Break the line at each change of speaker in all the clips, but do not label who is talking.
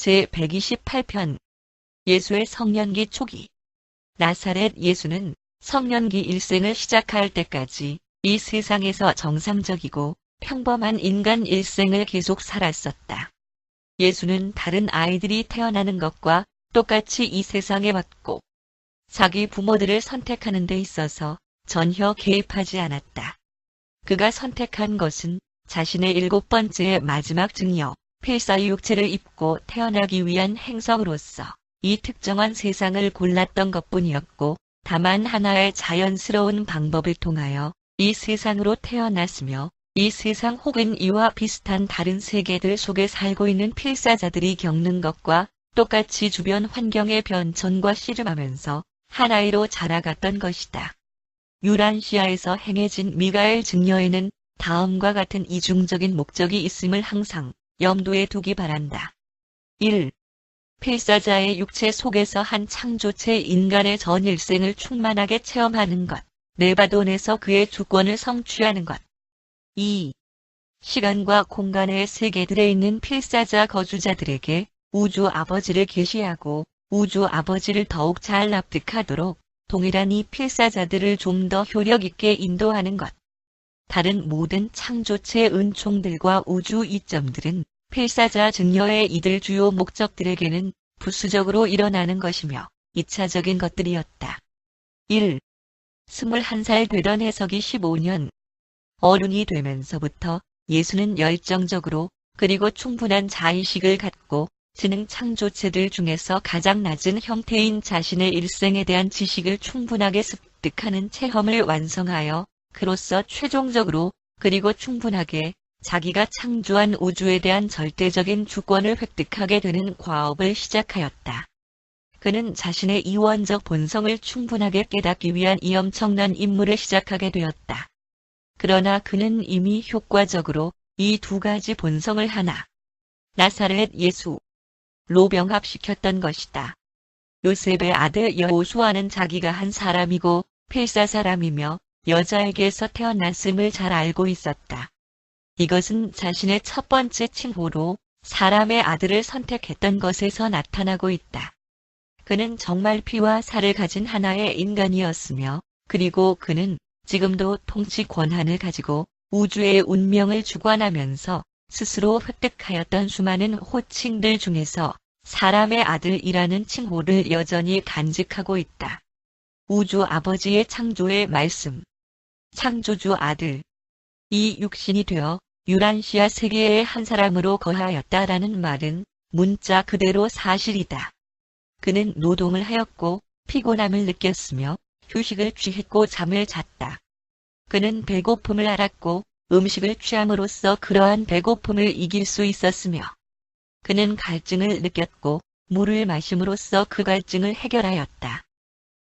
제128편 예수의 성년기 초기. 나사렛 예수는 성년기 일생을 시작할 때까지 이 세상에서 정상적이고 평범한 인간 일생을 계속 살았었다. 예수는 다른 아이들이 태어나는 것과 똑같이 이 세상에 왔고 자기 부모들을 선택하는 데 있어서 전혀 개입하지 않았다. 그가 선택한 것은 자신의 7번째 마지막 증여, 필사의 육체를 입고 태어나기 위한 행성으로서 이 특정한 세상을 골랐던 것뿐이었고, 다만 하나의 자연스러운 방법을 통하여 이 세상으로 태어났으며, 이 세상 혹은 이와 비슷한 다른 세계들 속에 살고 있는 필사자들이 겪는 것과 똑같이 주변 환경의 변천과 씨름하면서 한 아이로 자라갔던 것이다. 유란시아에서 행해진 미가엘 증여에는 다음과 같은 이중적인 목적이 있음을 항상 염두에 두기 바란다. 1. 필사자의 육체 속에서 한 창조체 인간의 전 일생을 충만하게 체험하는 것. 네바돈에서 그의 주권을 성취하는 것. 2. 시간과 공간의 세계들에 있는 필사자 거주자들에게 우주 아버지를 계시하고 우주 아버지를 더욱 잘 납득하도록 동일한 이 필사자들을 좀 더 효력 있게 인도하는 것. 다른 모든 창조체 은총들과 우주 이점들은 필사자 증여의 이들 주요 목적들에게는 부수적으로 일어나는 것이며 2차적인 것들이었다. 1. 21살 되던 해석이 15년. 어른이 되면서부터 예수는 열정적으로 그리고 충분한 자의식을 갖고 지능 창조체들 중에서 가장 낮은 형태인 자신의 일생에 대한 지식을 충분하게 습득하는 체험을 완성하여 그로써 최종적으로 그리고 충분하게 자기가 창조한 우주에 대한 절대적인 주권을 획득하게 되는 과업을 시작하였다. 그는 자신의 이원적 본성을 충분하게 깨닫기 위한 이 엄청난 임무를 시작하게 되었다. 그러나 그는 이미 효과적으로 이 두 가지 본성을 하나, 나사렛 예수로 병합시켰던 것이다. 요셉의 아들 여호수아는 자기가 한 사람이고 필사 사람이며 여자에게서 태어났음을 잘 알고 있었다. 이것은 자신의 첫 번째 칭호로 사람의 아들을 선택했던 것에서 나타나고 있다. 그는 정말 피와 살을 가진 하나의 인간이었으며, 그리고 그는 지금도 통치 권한을 가지고 우주의 운명을 주관하면서 스스로 획득하였던 수많은 호칭들 중에서 사람의 아들이라는 칭호를 여전히 간직하고 있다. 우주 아버지의 창조의 말씀. 창조주 아들. 이 육신이 되어 유란시아 세계의 한 사람으로 거하였다라는 말은 문자 그대로 사실이다. 그는 노동을 하였고 피곤함을 느꼈으며 휴식을 취했고 잠을 잤다. 그는 배고픔을 알았고 음식을 취함으로써 그러한 배고픔을 이길 수 있었으며 그는 갈증을 느꼈고 물을 마심으로써 그 갈증을 해결하였다.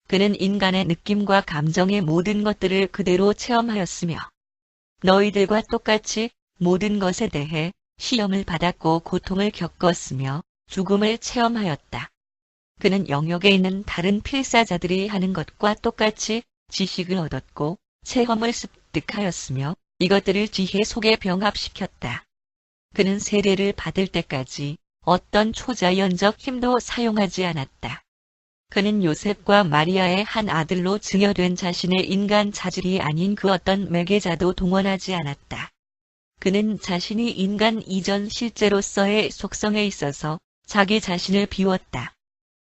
그는 인간의 느낌과 감정의 모든 것들을 그대로 체험하였으며 너희들과 똑같이 모든 것에 대해 시험을 받았고 고통을 겪었으며 죽음을 체험하였다. 그는 영역에 있는 다른 필사자들이 하는 것과 똑같이 지식을 얻었고 체험을 습득하였으며 이것들을 지혜 속에 병합시켰다. 그는 세례를 받을 때까지 어떤 초자연적 힘도 사용하지 않았다. 그는 요셉과 마리아의 한 아들로 증여된 자신의 인간 자질이 아닌 그 어떤 매개자도 동원하지 않았다. 그는 자신이 인간 이전 실제로서의 속성에 있어서 자기 자신을 비웠다.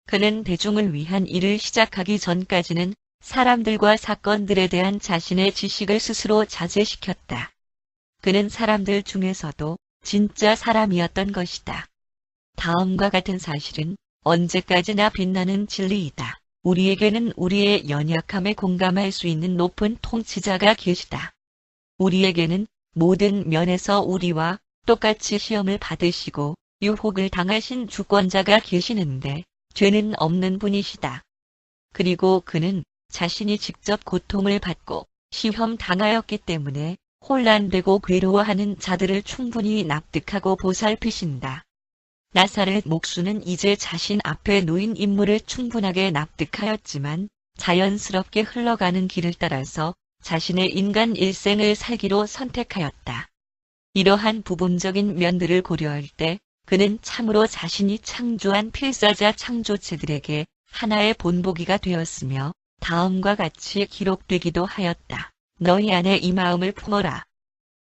그는 대중을 위한 일을 시작하기 전까지는 사람들과 사건들에 대한 자신의 지식을 스스로 자제시켰다. 그는 사람들 중에서도 진짜 사람이었던 것이다. 다음과 같은 사실은 언제까지나 빛나는 진리이다. 우리에게는 우리의 연약함에 공감할 수 있는 높은 통치자가 계시다. 우리에게는 모든 면에서 우리와 똑같이 시험을 받으시고 유혹을 당하신 주권자가 계시는데 죄는 없는 분이시다. 그리고 그는 자신이 직접 고통을 받고 시험 당하였기 때문에 혼란되고 괴로워하는 자들을 충분히 납득하고 보살피신다. 나사렛 목수는 이제 자신 앞에 놓인 임무를 충분하게 납득하였지만 자연스럽게 흘러가는 길을 따라서 자신의 인간 일생을 살기로 선택하였다. 이러한 부분적인 면들을 고려할 때 그는 참으로 자신이 창조한 필사자 창조체들에게 하나의 본보기가 되었으며 다음과 같이 기록되기도 하였다. 너희 안에 이 마음을 품어라.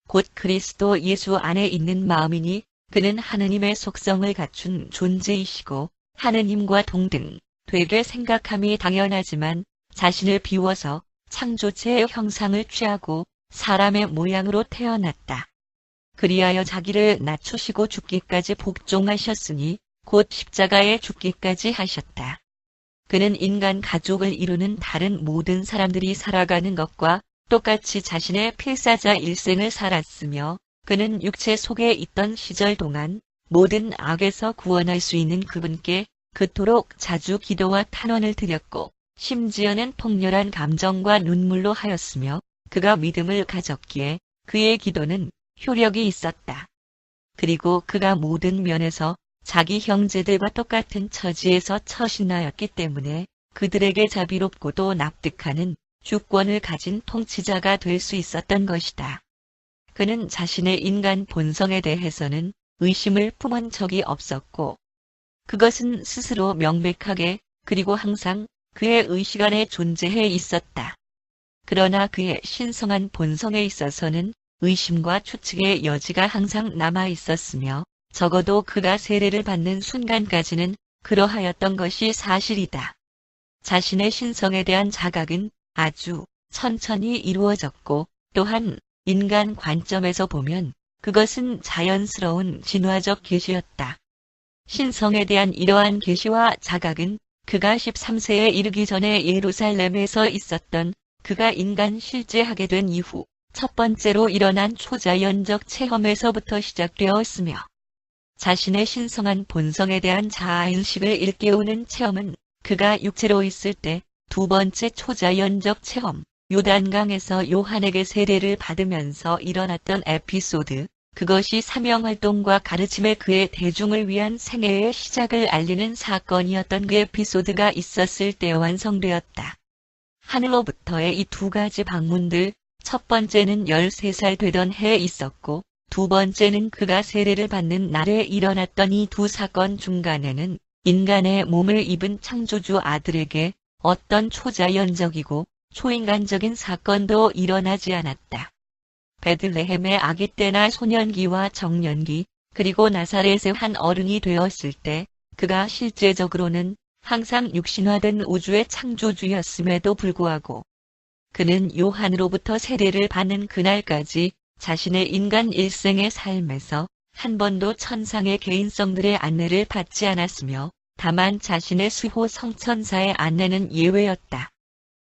곧 그리스도 예수 안에 있는 마음이니 그는 하느님의 속성을 갖춘 존재이시고 하느님과 동등 되게 생각함이 당연하지만 자신을 비워서 창조체의 형상을 취하고 사람의 모양으로 태어났다. 그리하여 자기를 낮추시고 죽기까지 복종하셨으니 곧 십자가에 죽기까지 하셨다. 그는 인간 가족을 이루는 다른 모든 사람들이 살아가는 것과 똑같이 자신의 필사자 일생을 살았으며 그는 육체 속에 있던 시절 동안 모든 악에서 구원할 수 있는 그분께 그토록 자주 기도와 탄원을 드렸고 심지어는 통렬한 감정과 눈물로 하였으며 그가 믿음을 가졌기에 그의 기도는 효력이 있었다. 그리고 그가 모든 면에서 자기 형제들과 똑같은 처지에서 처신하였기 때문에 그들에게 자비롭고도 납득하는 주권을 가진 통치자가 될 수 있었던 것이다. 그는 자신의 인간 본성에 대해서는 의심을 품은 적이 없었고 그것은 스스로 명백하게 그리고 항상 그의 의식 안에 존재해 있었다. 그러나 그의 신성한 본성에 있어서는 의심과 추측의 여지가 항상 남아 있었으며 적어도 그가 세례를 받는 순간까지는 그러하였던 것이 사실이다. 자신의 신성에 대한 자각은 아주 천천히 이루어졌고 또한 인간 관점에서 보면 그것은 자연스러운 진화적 계시였다. 신성에 대한 이러한 계시와 자각은 그가 13세에 이르기 전에 예루살렘에서 있었던 그가 인간 실제하게 된 이후 첫 번째로 일어난 초자연적 체험에서부터 시작되었으며 자신의 신성한 본성에 대한 자아인식을 일깨우는 체험은 그가 육체로 있을 때 두 번째 초자연적 체험, 요단강에서 요한에게 세례를 받으면서 일어났던 에피소드, 그것이 사명활동과 가르침에 그의 대중을 위한 생애의 시작을 알리는 사건이었던 그 에피소드가 있었을 때 완성되었다. 하늘로부터의 이 두 가지 방문들, 첫 번째는 13살 되던 해에 있었고 두 번째는 그가 세례를 받는 날에 일어났던 이 두 사건 중간에는 인간의 몸을 입은 창조주 아들에게 어떤 초자연적이고 초인간적인 사건도 일어나지 않았다. 베들레헴의 아기 때나 소년기와 정년기, 그리고 나사렛의 한 어른이 되었을 때 그가 실제적으로는 항상 육신화된 우주의 창조주였음에도 불구하고 그는 요한으로부터 세례를 받는 그날까지 자신의 인간 일생의 삶에서 한 번도 천상의 개인성들의 안내를 받지 않았으며 다만 자신의 수호 성천사의 안내는 예외였다.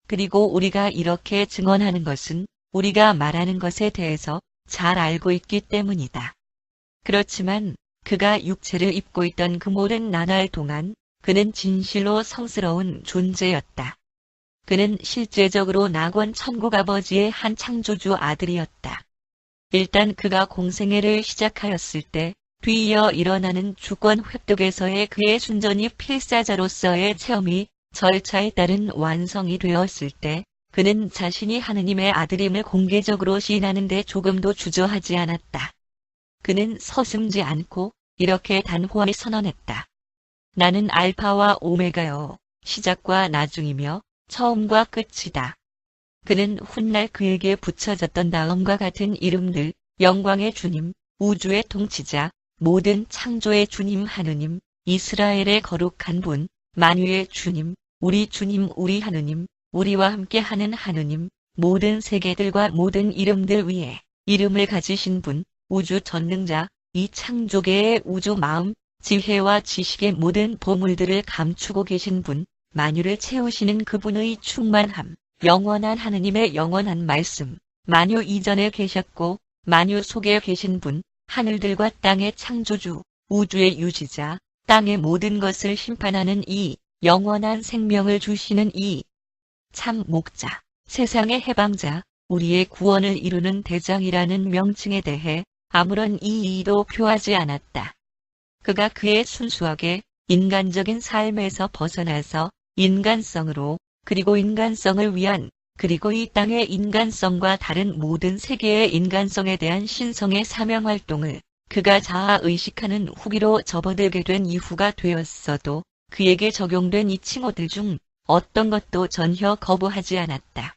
그리고 우리가 이렇게 증언하는 것은 우리가 말하는 것에 대해서 잘 알고 있기 때문이다. 그렇지만 그가 육체를 입고 있던 그 모든 나날 동안 그는 진실로 성스러운 존재였다. 그는 실제적으로 낙원 천국 아버지의 한 창조주 아들이었다. 일단 그가 공생애를 시작하였을 때 뒤이어 일어나는 주권 획득에서의 그의 순전히 필사자로서의 체험이 절차에 따른 완성이 되었을 때 그는 자신이 하느님의 아들임을 공개적으로 시인하는 데 조금도 주저하지 않았다. 그는 서슴지 않고 이렇게 단호하게 선언했다. 나는 알파와 오메가요, 시작과 나중이며 처음과 끝이다. 그는 훗날 그에게 붙여졌던 다음과 같은 이름들, 영광의 주님, 우주의 통치자, 모든 창조의 주님 하느님, 이스라엘의 거룩한 분, 만유의 주님, 우리 주님 우리 하느님, 우리와 함께하는 하느님, 모든 세계들과 모든 이름들 위에 이름을 가지신 분, 우주 전능자, 이 창조계의 우주 마음, 지혜와 지식의 모든 보물들을 감추고 계신 분, 만유를 채우시는 그분의 충만함, 영원한 하느님의 영원한 말씀, 만유 이전에 계셨고 만유 속에 계신 분, 하늘들과 땅의 창조주, 우주의 유지자, 땅의 모든 것을 심판하는 이 영원한 생명을 주시는 이 참 목자, 세상의 해방자, 우리의 구원을 이루는 대장이라는 명칭에 대해 아무런 이의도 표하지 않았다. 그가 그의 순수하게 인간적인 삶에서 벗어나서 인간성으로 그리고 인간성을 위한 그리고 이 땅의 인간성과 다른 모든 세계의 인간성에 대한 신성의 사명활동을 그가 자아 의식하는 후기로 접어들게 된 이후가 되었어도 그에게 적용된 이 칭호들 중 어떤 것도 전혀 거부하지 않았다.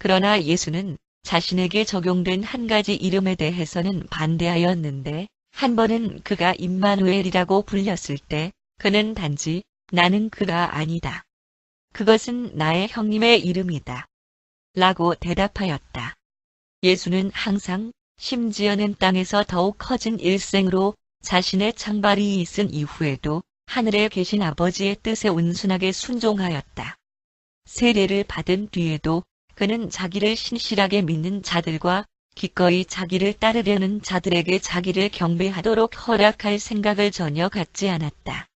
그러나 예수는 자신에게 적용된 한 가지 이름에 대해서는 반대하였는데 한 번은 그가 임마누엘이라고 불렸을 때 그는 단지 나는 그가 아니다. 그것은 나의 형님의 이름이다. 라고 대답하였다. 예수는 항상 심지어는 땅에서 더욱 커진 일생으로 자신의 창발이 있은 이후에도 하늘에 계신 아버지의 뜻에 온순하게 순종하였다. 세례를 받은 뒤에도 그는 자기를 신실하게 믿는 자들과 기꺼이 자기를 따르려는 자들에게 자기를 경배하도록 허락할 생각을 전혀 갖지 않았다.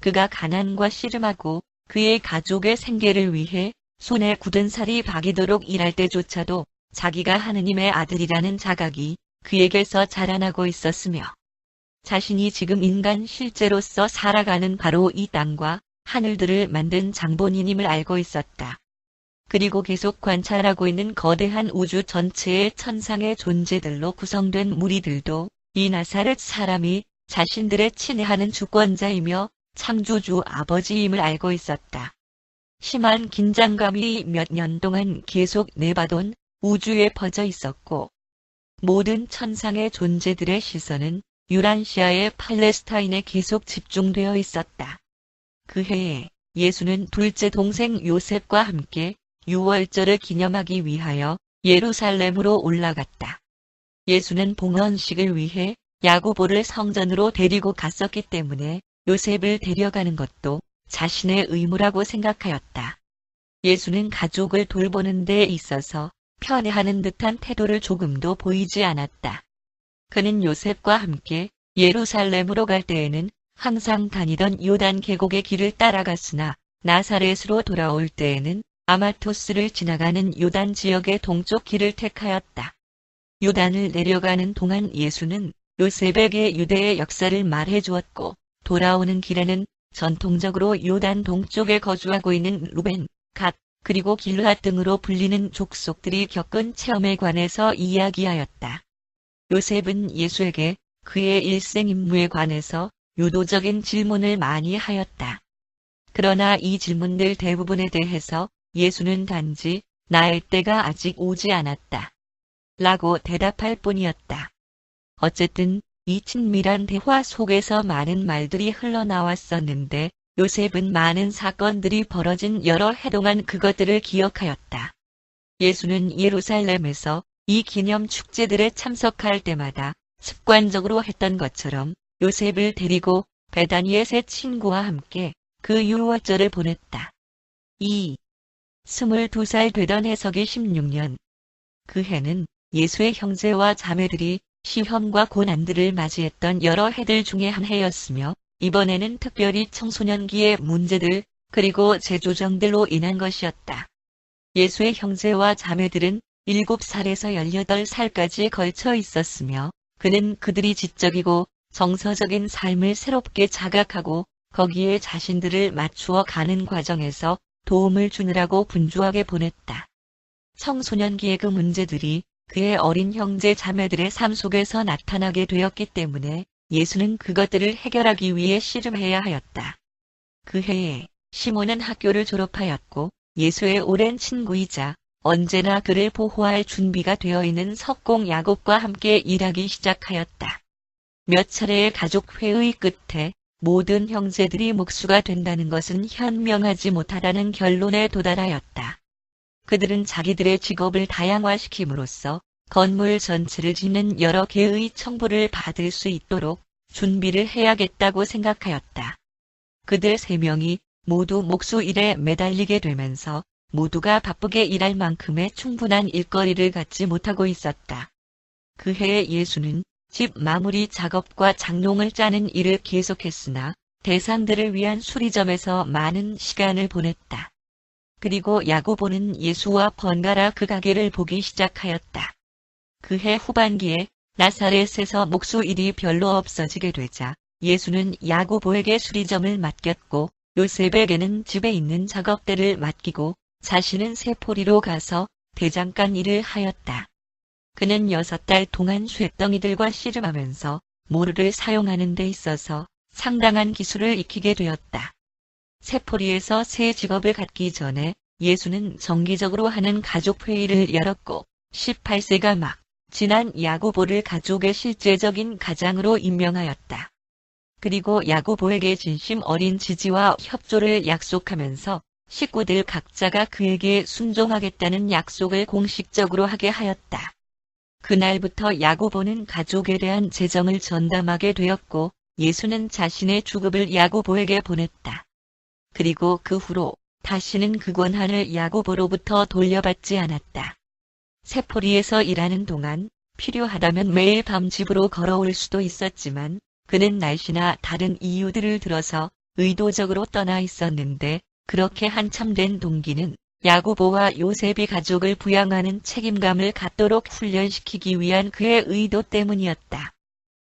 그가 가난과 씨름하고 그의 가족의 생계를 위해 손에 굳은 살이 박이도록 일할 때조차도 자기가 하느님의 아들이라는 자각이 그에게서 자라나고 있었으며 자신이 지금 인간 실제로서 살아가는 바로 이 땅과 하늘들을 만든 장본인임을 알고 있었다. 그리고 계속 관찰하고 있는 거대한 우주 전체의 천상의 존재들로 구성된 무리들도 이 나사렛 사람이 자신들의 친애하는 주권자이며 창조주 아버지임을 알고 있었다. 심한 긴장감이 몇 년 동안 계속 내바돈 우주에 퍼져 있었고 모든 천상의 존재들의 시선은 유란시아의 팔레스타인에 계속 집중되어 있었다. 그 해에 예수는 둘째 동생 요셉과 함께 유월절을 기념하기 위하여 예루살렘으로 올라갔다. 예수는 봉헌식을 위해 야고보를 성전으로 데리고 갔었기 때문에 요셉을 데려가는 것도 자신의 의무라고 생각하였다. 예수는 가족을 돌보는 데 있어서 편애하는 듯한 태도를 조금도 보이지 않았다. 그는 요셉과 함께 예루살렘으로 갈 때에는 항상 다니던 요단 계곡의 길을 따라갔으나 나사렛으로 돌아올 때에는 아마토스를 지나가는 요단 지역의 동쪽 길을 택하였다. 요단을 내려가는 동안 예수는 요셉에게 유대의 역사를 말해 주었고 돌아오는 길에는 전통적으로 요단 동쪽에 거주하고 있는 루벤, 갓, 그리고 길르앗 등으로 불리는 족속들이 겪은 체험에 관해서 이야기하였다. 요셉은 예수에게 그의 일생 임무에 관해서 유도적인 질문을 많이 하였다. 그러나 이 질문들 대부분에 대해서 예수는 단지 나의 때가 아직 오지 않았다. 라고 대답할 뿐이었다. 어쨌든 이 친밀한 대화 속에서 많은 말들이 흘러나왔었는데 요셉은 많은 사건들이 벌어진 여러 해 동안 그것들을 기억하였다. 예수는 예루살렘에서 이 기념 축제들에 참석할 때마다 습관적으로 했던 것처럼 요셉을 데리고 베다니의 세 친구와 함께 그 유월절을 보냈다. 22살 되던 해석이 16년. 그 해는 예수의 형제와 자매들이 시험과 고난들을 맞이했던 여러 해들 중에 한 해였으며 이번에는 특별히 청소년기의 문제들 그리고 재조정들로 인한 것이었다. 예수의 형제와 자매들은 7살에서 18살까지 걸쳐 있었으며 그는 그들이 지적이고 정서적인 삶을 새롭게 자각하고 거기에 자신들을 맞추어 가는 과정에서 도움을 주느라고 분주하게 보냈다. 청소년기의 그 문제들이 그의 어린 형제 자매들의 삶 속에서 나타나게 되었기 때문에 예수는 그것들을 해결하기 위해 씨름해야 하였다. 그 해에 시몬은 학교를 졸업하였고 예수의 오랜 친구이자 언제나 그를 보호할 준비가 되어 있는 석공 야곱과 함께 일하기 시작하였다. 몇 차례의 가족회의 끝에 모든 형제들이 목수가 된다는 것은 현명하지 못하다는 결론에 도달하였다. 그들은 자기들의 직업을 다양화시킴으로써 건물 전체를 짓는 여러 개의 청부를 받을 수 있도록 준비를 해야겠다고 생각하였다. 그들 3명이 모두 목수 일에 매달리게 되면서 모두가 바쁘게 일할 만큼의 충분한 일거리를 갖지 못하고 있었다. 그 해에 예수는 집 마무리 작업과 장롱을 짜는 일을 계속했으나 대상들을 위한 수리점에서 많은 시간을 보냈다. 그리고 야고보는 예수와 번갈아 그 가게를 보기 시작하였다. 그해 후반기에 나사렛에서 목수 일이 별로 없어지게 되자 예수는 야고보에게 수리점을 맡겼고 요셉에게는 집에 있는 작업대를 맡기고 자신은 세포리로 가서 대장간 일을 하였다. 그는 6달 동안 쇠덩이들과 씨름하면서 모르를 사용하는 데 있어서 상당한 기술을 익히게 되었다. 세포리에서 새 직업을 갖기 전에 예수는 정기적으로 하는 가족회의를 열었고 18세가 막 지난 야고보를 가족의 실제적인 가장으로 임명하였다. 그리고 야고보에게 진심 어린 지지와 협조를 약속하면서 식구들 각자가 그에게 순종하겠다는 약속을 공식적으로 하게 하였다. 그날부터 야고보는 가족에 대한 재정을 전담하게 되었고 예수는 자신의 주급을 야고보에게 보냈다. 그리고 그 후로 다시는 그 권한을 야고보로부터 돌려받지 않았다. 세포리에서 일하는 동안 필요하다면 매일 밤 집으로 걸어올 수도 있었지만 그는 날씨나 다른 이유들을 들어서 의도적으로 떠나 있었는데 그렇게 한참 된 동기는 야고보와 요셉이 가족을 부양하는 책임감을 갖도록 훈련시키기 위한 그의 의도 때문이었다.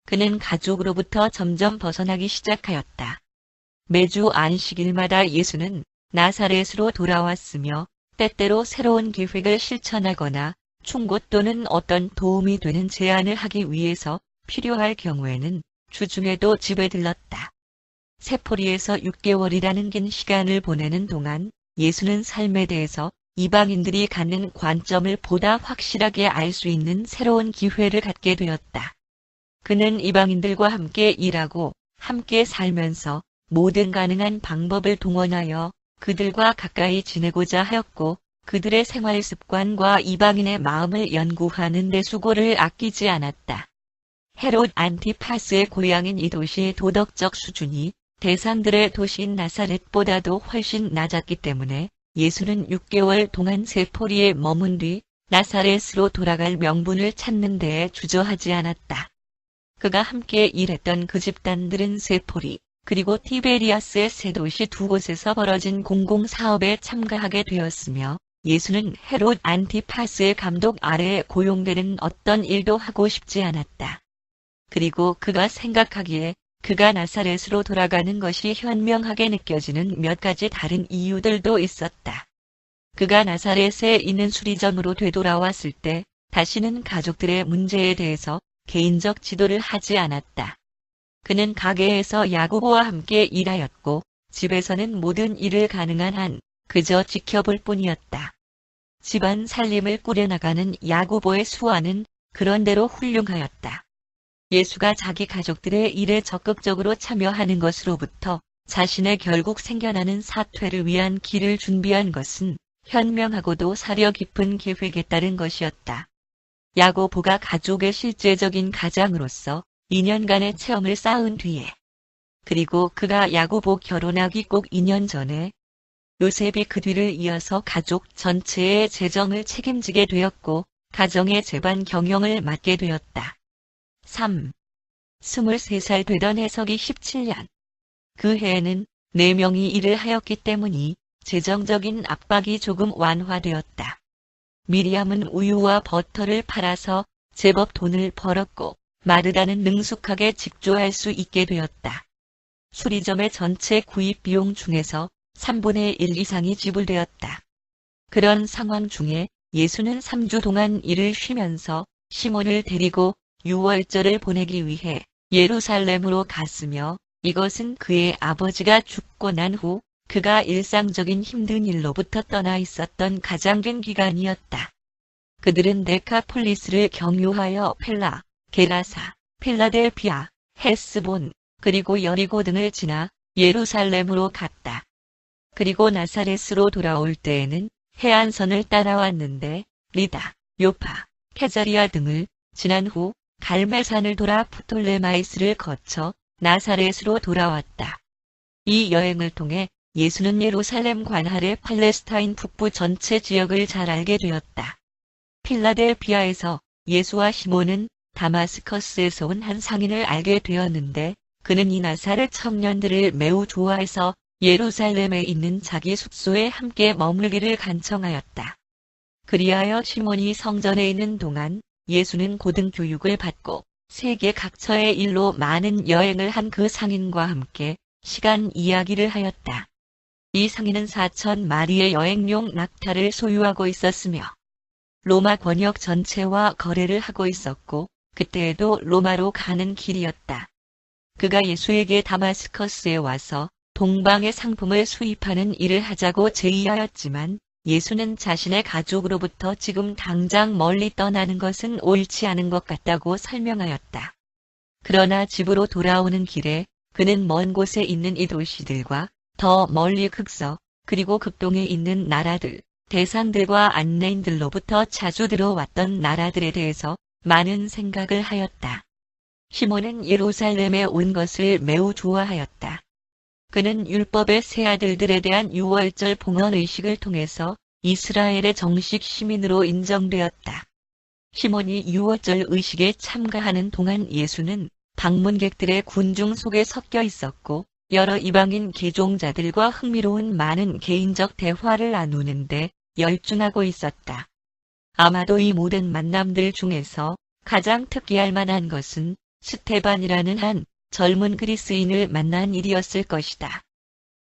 그는 가족으로부터 점점 벗어나기 시작하였다. 매주 안식일마다 예수는 나사렛으로 돌아왔으며 때때로 새로운 계획을 실천하거나 충고 또는 어떤 도움이 되는 제안을 하기 위해서 필요할 경우에는 주중에도 집에 들렀다. 세포리에서 6개월이라는 긴 시간을 보내는 동안 예수는 삶에 대해서 이방인들이 갖는 관점을 보다 확실하게 알 수 있는 새로운 기회를 갖게 되었다. 그는 이방인들과 함께 일하고 함께 살면서 모든 가능한 방법을 동원하여 그들과 가까이 지내고자 하였고 그들의 생활 습관과 이방인의 마음을 연구하는 데 수고를 아끼지 않았다. 헤롯 안티파스의 고향인 이 도시의 도덕적 수준이 대상들의 도시인 나사렛보다도 훨씬 낮았기 때문에 예수는 6개월 동안 세포리에 머문 뒤 나사렛으로 돌아갈 명분을 찾는 데에 주저하지 않았다. 그가 함께 일했던 그 집단들은 세포리, 그리고 티베리아스의 세 도시 두 곳에서 벌어진 공공사업에 참가하게 되었으며 예수는 헤롯 안티파스의 감독 아래에 고용되는 어떤 일도 하고 싶지 않았다. 그리고 그가 생각하기에 그가 나사렛으로 돌아가는 것이 현명하게 느껴지는 몇 가지 다른 이유들도 있었다. 그가 나사렛에 있는 수리점으로 되돌아왔을 때 다시는 가족들의 문제에 대해서 개인적 지도를 하지 않았다. 그는 가게에서 야고보와 함께 일하였고 집에서는 모든 일을 가능한 한 그저 지켜볼 뿐이었다. 집안 살림을 꾸려나가는 야고보의 수완은 그런대로 훌륭하였다. 예수가 자기 가족들의 일에 적극적으로 참여하는 것으로부터 자신의 결국 생겨나는 사퇴를 위한 길을 준비한 것은 현명하고도 사려 깊은 계획에 따른 것이었다. 야고보가 가족의 실제적인 가장으로서 2년간의 체험을 쌓은 뒤에 그리고 그가 야고보 결혼하기 꼭 2년 전에 요셉이 그 뒤를 이어서 가족 전체의 재정을 책임지게 되었고 가정의 재반 경영을 맡게 되었다. 3. 23살 되던 해석이 17년. 그 해에는 4명이 일을 하였기 때문이 재정적인 압박이 조금 완화되었다. 미리암은 우유와 버터를 팔아서 제법 돈을 벌었고 마르다는 능숙하게 직조할 수 있게 되었다. 수리점의 전체 구입 비용 중에서 3분의 1 이상이 지불되었다. 그런 상황 중에 예수는 3주 동안 일을 쉬면서 시몬을 데리고 유월절을 보내기 위해 예루살렘으로 갔으며 이것은 그의 아버지가 죽고 난 후 그가 일상적인 힘든 일로부터 떠나 있었던 가장 긴 기간이었다. 그들은 데카폴리스를 경유하여 펠라, 게라사, 필라델피아, 헤스본, 그리고 여리고 등을 지나 예루살렘으로 갔다. 그리고 나사렛으로 돌아올 때에는 해안선을 따라왔는데 리다, 요파, 케자리아 등을 지난 후 갈멜산을 돌아 프톨레마이스를 거쳐 나사렛으로 돌아왔다. 이 여행을 통해 예수는 예루살렘 관할의 팔레스타인 북부 전체 지역을 잘 알게 되었다. 필라델피아에서 예수와 시몬은 다마스커스에서 온 한 상인을 알게 되었는데 그는 이 나사렛 청년들을 매우 좋아해서 예루살렘에 있는 자기 숙소에 함께 머물기를 간청하였다. 그리하여 시몬이 성전에 있는 동안 예수는 고등교육을 받고 세계 각처의 일로 많은 여행을 한 그 상인과 함께 시간 이야기를 하였다. 이 상인은 4,000마리의 여행용 낙타를 소유하고 있었으며 로마 권역 전체와 거래를 하고 있었고 그때에도 로마로 가는 길이었다. 그가 예수에게 다마스커스에 와서 동방의 상품을 수입하는 일을 하자고 제의하였지만 예수는 자신의 가족으로부터 지금 당장 멀리 떠나는 것은 옳지 않은 것 같다고 설명하였다. 그러나 집으로 돌아오는 길에 그는 먼 곳에 있는 이 도시들과 더 멀리 극서 그리고 극동에 있는 나라들, 대상들과 안내인들로부터 자주 들어왔던 나라들에 대해서 많은 생각을 하였다. 시몬은 예루살렘에 온 것을 매우 좋아하였다. 그는 율법의 세 아들들에 대한 유월절 봉헌 의식을 통해서 이스라엘의 정식 시민으로 인정되었다. 시몬이 유월절 의식에 참가하는 동안 예수는 방문객들의 군중 속에 섞여 있었고 여러 이방인 개종자들과 흥미로운 많은 개인적 대화를 나누는데 열중하고 있었다. 아마도 이 모든 만남들 중에서 가장 특기할 만한 것은 스테반이라는 한 젊은 그리스인을 만난 일이었을 것이다.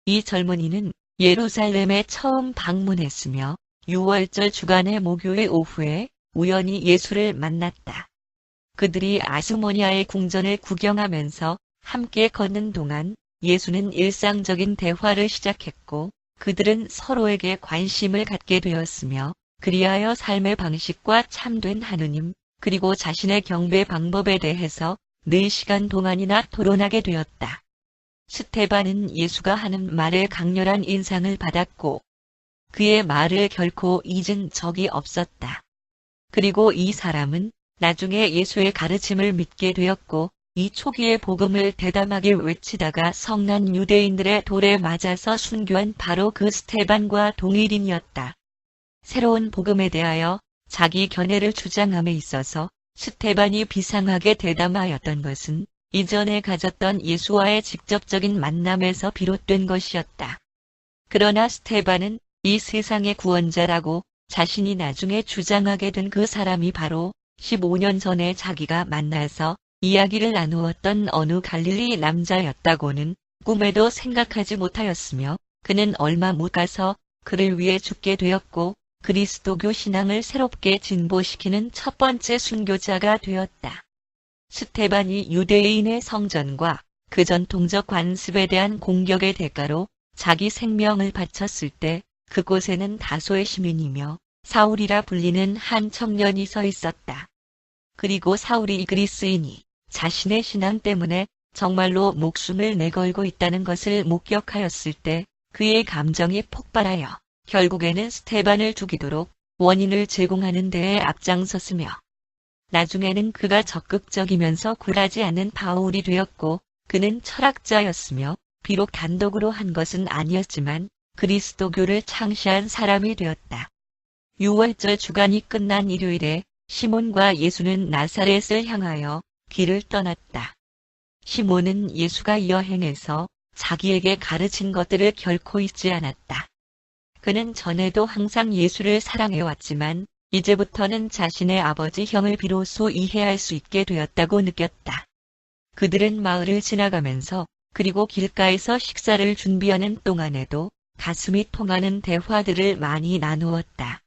이 젊은이는 예루살렘에 처음 방문했으며 유월절 주간의 목요일 오후에 우연히 예수를 만났다. 그들이 아스모니아의 궁전을 구경하면서 함께 걷는 동안 예수는 일상적인 대화를 시작했고 그들은 서로에게 관심을 갖게 되었으며 그리하여 삶의 방식과 참된 하느님 그리고 자신의 경배 방법에 대해서 4시간 동안이나 토론하게 되었다. 스테반은 예수가 하는 말에 강렬한 인상을 받았고 그의 말을 결코 잊은 적이 없었다. 그리고 이 사람은 나중에 예수의 가르침을 믿게 되었고 이 초기의 복음을 대담하게 외치다가 성난 유대인들의 돌에 맞아서 순교한 바로 그 스테반과 동일인이었다. 새로운 복음에 대하여 자기 견해를 주장함에 있어서 스테반이 비상하게 대담하였던 것은 이전에 가졌던 예수와의 직접적인 만남에서 비롯된 것이었다. 그러나 스테반은 이 세상의 구원자라고 자신이 나중에 주장하게 된 그 사람이 바로 15년 전에 자기가 만나서 이야기를 나누었던 어느 갈릴리 남자였다고는 꿈에도 생각하지 못하였으며 그는 얼마 못 가서 그를 위해 죽게 되었고 그리스도교 신앙을 새롭게 진보시키는 첫 번째 순교자가 되었다. 스테반이 유대인의 성전과 그 전통적 관습에 대한 공격의 대가로 자기 생명을 바쳤을 때 그곳에는 다소의 시민이며 사울이라 불리는 한 청년이 서 있었다. 그리고 사울이 그리스인이 자신의 신앙 때문에 정말로 목숨을 내걸고 있다는 것을 목격하였을 때 그의 감정이 폭발하여 결국에는 스테반을 죽이도록 원인을 제공하는 데에 앞장섰으며 나중에는 그가 적극적이면서 굴하지 않는 바울이 되었고 그는 철학자였으며 비록 단독으로 한 것은 아니었지만 그리스도교를 창시한 사람이 되었다. 6월절 주간이 끝난 일요일에 시몬과 예수는 나사렛을 향하여 길을 떠났다. 시몬은 예수가 여행해서 자기에게 가르친 것들을 결코 잊지 않았다. 그는 전에도 항상 예수를 사랑해왔지만 이제부터는 자신의 아버지 형을 비로소 이해할 수 있게 되었다고 느꼈다. 그들은 마을을 지나가면서 그리고 길가에서 식사를 준비하는 동안에도 가슴이 통하는 대화들을 많이 나누었다.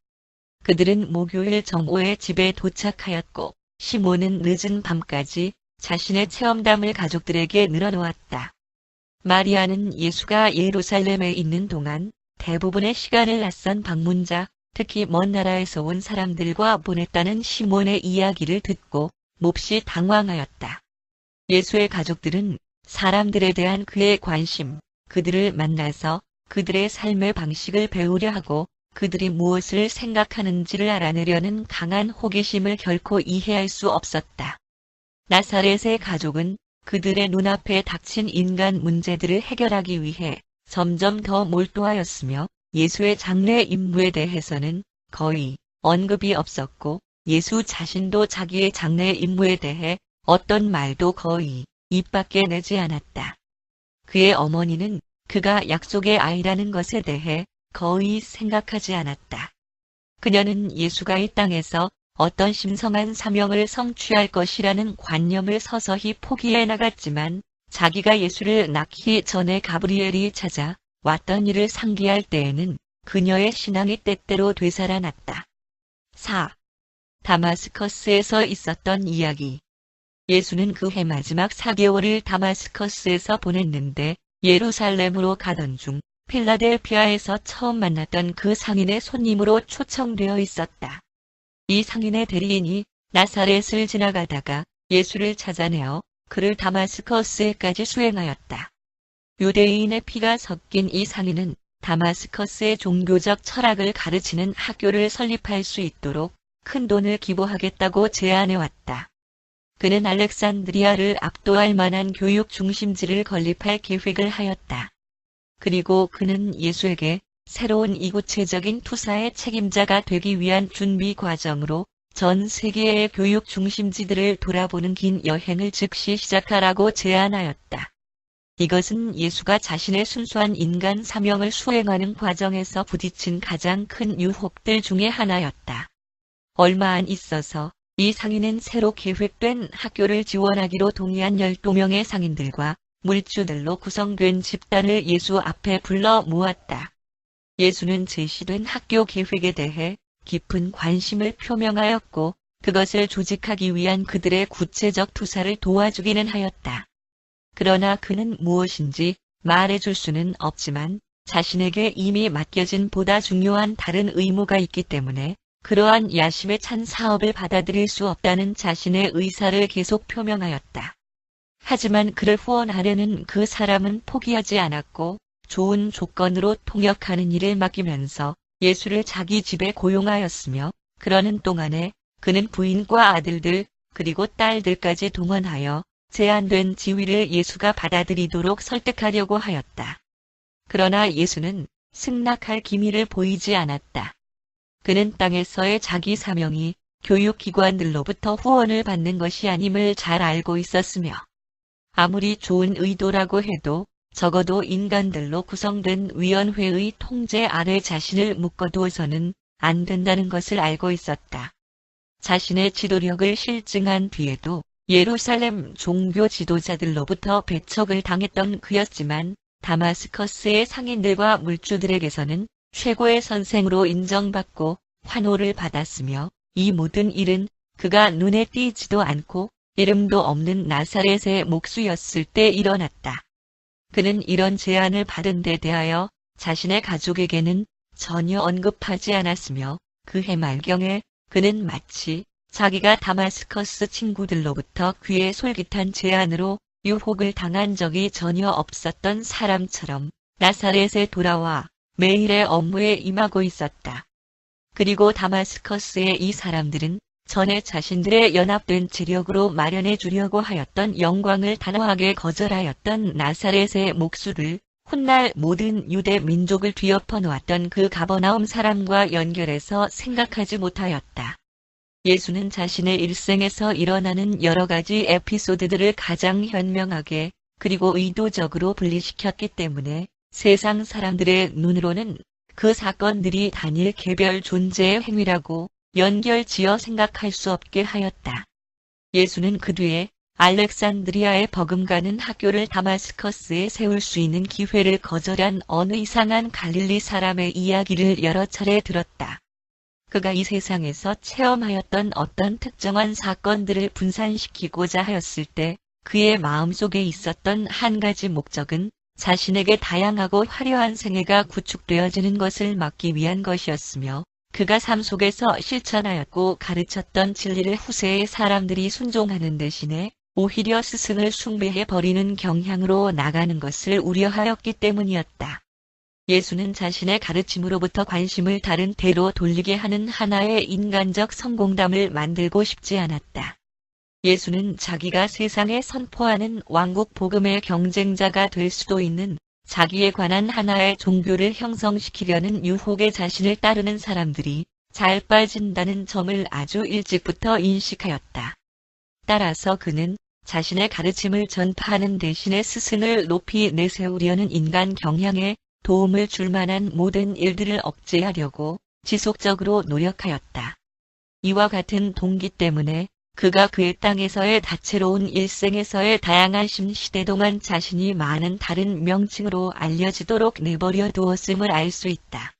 그들은 목요일 정오에 집에 도착하였고 시몬은 늦은 밤까지 자신의 체험담을 가족들에게 늘어놓았다. 마리아는 예수가 예루살렘에 있는 동안 대부분의 시간을 낯선 방문자, 특히 먼 나라에서 온 사람들과 보냈다는 시몬의 이야기를 듣고 몹시 당황하였다. 예수의 가족들은 사람들에 대한 그의 관심, 그들을 만나서 그들의 삶의 방식을 배우려 하고 그들이 무엇을 생각하는지를 알아내려는 강한 호기심을 결코 이해할 수 없었다. 나사렛의 가족은 그들의 눈앞에 닥친 인간 문제들을 해결하기 위해 점점 더 몰두하였으며 예수의 장래 임무에 대해서는 거의 언급이 없었고 예수 자신도 자기의 장래 임무에 대해 어떤 말도 거의 입 밖에 내지 않았다. 그의 어머니는 그가 약속의 아이라는 것에 대해 거의 생각하지 않았다. 그녀는 예수가 이 땅에서 어떤 심성한 사명을 성취할 것이라는 관념을 서서히 포기해 나갔지만 자기가 예수를 낳기 전에 가브리엘이 찾아 왔던 일을 상기할 때에는 그녀의 신앙이 때때로 되살아났다. 4. 다마스커스에서 있었던 이야기. 예수는 그 해 마지막 4개월을 다마스커스에서 보냈는데 예루살렘으로 가던 중 필라델피아에서 처음 만났던 그 상인의 손님으로 초청되어 있었다. 이 상인의 대리인이 나사렛을 지나가다가 예수를 찾아내어 그를 다마스커스에까지 수행하였다. 유대인의 피가 섞인 이 상인은 다마스커스의 종교적 철학을 가르치는 학교를 설립할 수 있도록 큰 돈을 기부하겠다고 제안해왔다. 그는 알렉산드리아를 압도할 만한 교육 중심지를 건립할 계획을 하였다. 그리고 그는 예수에게 새로운 이구체적인 투사의 책임자가 되기 위한 준비 과정으로 전 세계의 교육 중심지들을 돌아보는 긴 여행을 즉시 시작하라고 제안하였다. 이것은 예수가 자신의 순수한 인간 사명을 수행하는 과정에서 부딪힌 가장 큰 유혹들 중의 하나였다. 얼마 안 있어서 이 상인은 새로 계획된 학교를 지원하기로 동의한 12명의 상인들과 물주들로 구성된 집단을 예수 앞에 불러 모았다. 예수는 제시된 학교 계획에 대해 깊은 관심을 표명하였고 그것을 조직하기 위한 그들의 구체적 투사를 도와주기는 하였다. 그러나 그는 무엇인지 말해줄 수는 없지만 자신에게 이미 맡겨진 보다 중요한 다른 의무가 있기 때문에 그러한 야심에 찬 사업을 받아들일 수 없다는 자신의 의사를 계속 표명하였다. 하지만 그를 후원하려는 그 사람은 포기하지 않았고 좋은 조건으로 통역하는 일을 맡기면서 예수를 자기 집에 고용하였으며 그러는 동안에 그는 부인과 아들들 그리고 딸들까지 동원하여 제한된 지위를 예수가 받아들이도록 설득하려고 하였다. 그러나 예수는 승낙할 기미를 보이지 않았다. 그는 땅에서의 자기 사명이 교육기관들로부터 후원을 받는 것이 아님을 잘 알고 있었으며 아무리 좋은 의도라고 해도 적어도 인간들로 구성된 위원회의 통제 아래 자신을 묶어두어서는 안 된다는 것을 알고 있었다. 자신의 지도력을 실증한 뒤에도 예루살렘 종교 지도자들로부터 배척을 당했던 그였지만 다마스커스의 상인들과 물주들에게서는 최고의 선생으로 인정받고 환호를 받았으며 이 모든 일은 그가 눈에 띄지도 않고 이름도 없는 나사렛의 목수였을 때 일어났다. 그는 이런 제안을 받은 데 대하여 자신의 가족에게는 전혀 언급하지 않았으며 그해 말경에 그는 마치 자기가 다마스커스 친구들로부터 귀에 솔깃한 제안으로 유혹을 당한 적이 전혀 없었던 사람처럼 나사렛에 돌아와 매일의 업무에 임하고 있었다. 그리고 다마스커스의 이 사람들은 전에 자신들의 연합된 재력으로 마련해 주려고 하였던 영광을 단호하게 거절하였던 나사렛의 목수를 훗날 모든 유대 민족을 뒤엎어 놓았던 그 가버나움 사람과 연결해서 생각하지 못하였다. 예수는 자신의 일생에서 일어나는 여러 가지 에피소드들을 가장 현명하게 그리고 의도적으로 분리시켰기 때문에 세상 사람들의 눈으로는 그 사건들이 단일 개별 존재의 행위라고 연결지어 생각할 수 없게 하였다. 예수는 그 뒤에 알렉산드리아에 버금가는 학교를 다마스커스에 세울 수 있는 기회를 거절한 어느 이상한 갈릴리 사람의 이야기를 여러 차례 들었다. 그가 이 세상에서 체험하였던 어떤 특정한 사건들을 분산시키고자 하였을 때 그의 마음속에 있었던 한 가지 목적은 자신에게 다양하고 화려한 생애가 구축되어지는 것을 막기 위한 것이었으며 그가 삶 속에서 실천하였고 가르쳤던 진리를 후세의 사람들이 순종하는 대신에 오히려 스승을 숭배해 버리는 경향으로 나가는 것을 우려하였기 때문이었다. 예수는 자신의 가르침으로부터 관심을 다른 데로 돌리게 하는 하나의 인간적 성공담을 만들고 싶지 않았다. 예수는 자기가 세상에 선포하는 왕국 복음의 경쟁자가 될 수도 있는 자기에 관한 하나의 종교를 형성시키려는 유혹에 자신을 따르는 사람들이 잘 빠진다는 점을 아주 일찍부터 인식하였다. 따라서 그는 자신의 가르침을 전파하는 대신에 스승을 높이 내세우려는 인간 경향에 도움을 줄 만한 모든 일들을 억제하려고 지속적으로 노력하였다. 이와 같은 동기 때문에 그가 그의 땅에서의 다채로운 일생에서의 다양한 심시대 동안 자신이 많은 다른 명칭으로 알려지도록 내버려 두었음을 알 수 있다.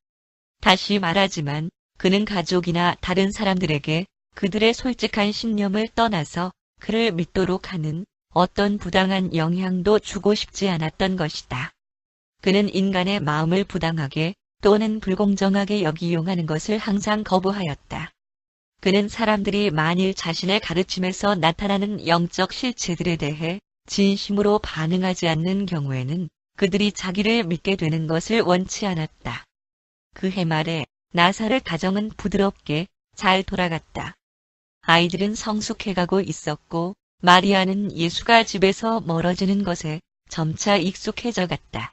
다시 말하지만 그는 가족이나 다른 사람들에게 그들의 솔직한 신념을 떠나서 그를 믿도록 하는 어떤 부당한 영향도 주고 싶지 않았던 것이다. 그는 인간의 마음을 부당하게 또는 불공정하게 여기용하는 것을 항상 거부하였다. 그는 사람들이 만일 자신의 가르침에서 나타나는 영적 실체들에 대해 진심으로 반응하지 않는 경우에는 그들이 자기를 믿게 되는 것을 원치 않았다. 그해 말에 나사렛 가정은 부드럽게 잘 돌아갔다. 아이들은 성숙해가고 있었고 마리아는 예수가 집에서 멀어지는 것에 점차 익숙해져 갔다.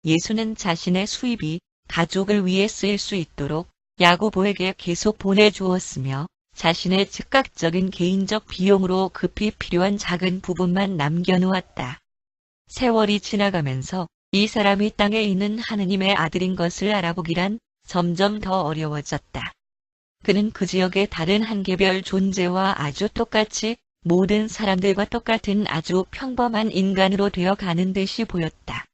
예수는 자신의 수입이 가족을 위해 쓰일 수 있도록 야고보에게 계속 보내주었으며 자신의 즉각적인 개인적 비용으로 급히 필요한 작은 부분만 남겨놓았다. 세월이 지나가면서 이 사람이 땅에 있는 하느님의 아들인 것을 알아보기란 점점 더 어려워졌다. 그는 그 지역의 다른 한 개별 존재와 아주 똑같이 모든 사람들과 똑같은 아주 평범한 인간으로 되어 가는 듯이 보였다.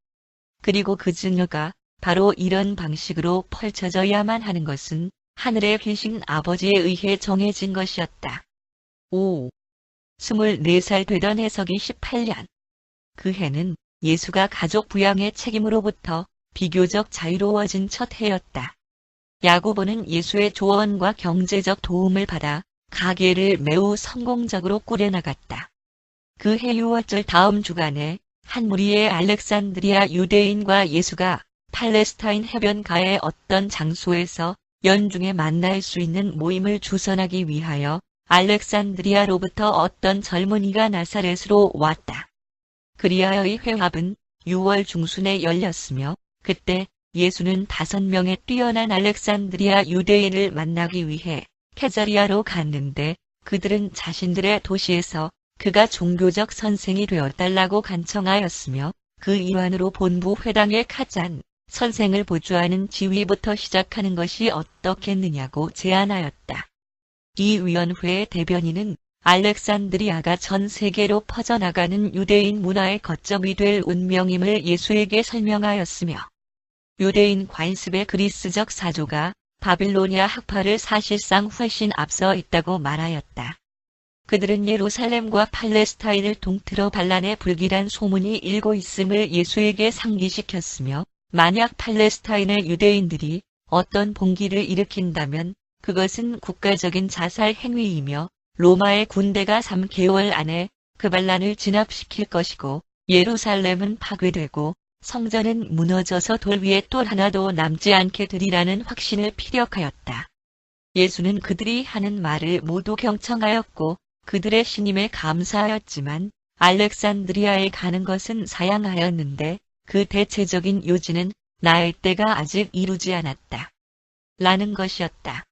그리고 그 증여가 바로 이런 방식으로 펼쳐져야만 하는 것은 하늘에 계신 아버지에 의해 정해진 것이었다. 24살 되던 해석이 18년. 그 해는 예수가 가족 부양의 책임으로부터 비교적 자유로워진 첫 해였다. 야고보는 예수의 조언과 경제적 도움을 받아 가게를 매우 성공적으로 꾸려나갔다. 그 해 6월절 다음 주간에 한 무리의 알렉산드리아 유대인과 예수가 팔레스타인 해변가의 어떤 장소에서 연중에 만날 수 있는 모임을 주선하기 위하여 알렉산드리아로부터 어떤 젊은이가 나사렛으로 왔다. 그리하여의 회합은 6월 중순에 열렸으며 그때 예수는 5명의 뛰어난 알렉산드리아 유대인을 만나기 위해 케자리아로 갔는데 그들은 자신들의 도시에서 그가 종교적 선생이 되어달라고 간청하였으며 그 일환으로 본부 회당의 카잔 선생을 보좌하는 지위부터 시작하는 것이 어떻겠느냐고 제안하였다. 이 위원회의 대변인은 알렉산드리아가 전 세계로 퍼져나가는 유대인 문화의 거점이 될 운명임을 예수에게 설명하였으며 유대인 관습의 그리스적 사조가 바빌로니아 학파를 사실상 훨씬 앞서 있다고 말하였다. 그들은 예루살렘과 팔레스타인을 통틀어 반란의 불길한 소문이 일고 있음을 예수에게 상기시켰으며 만약 팔레스타인의 유대인들이 어떤 봉기를 일으킨다면 그것은 국가적인 자살 행위이며 로마의 군대가 3개월 안에 그 반란을 진압시킬 것이고 예루살렘은 파괴되고 성전은 무너져서 돌 위에 또 하나도 남지 않게 되리라는 확신을 피력하였다. 예수는 그들이 하는 말을 모두 경청하였고 그들의 신임에 감사하였지만 알렉산드리아에 가는 것은 사양하였는데 그 대체적인 요지는 나의 때가 아직 이루지 않았다. 라는 것이었다.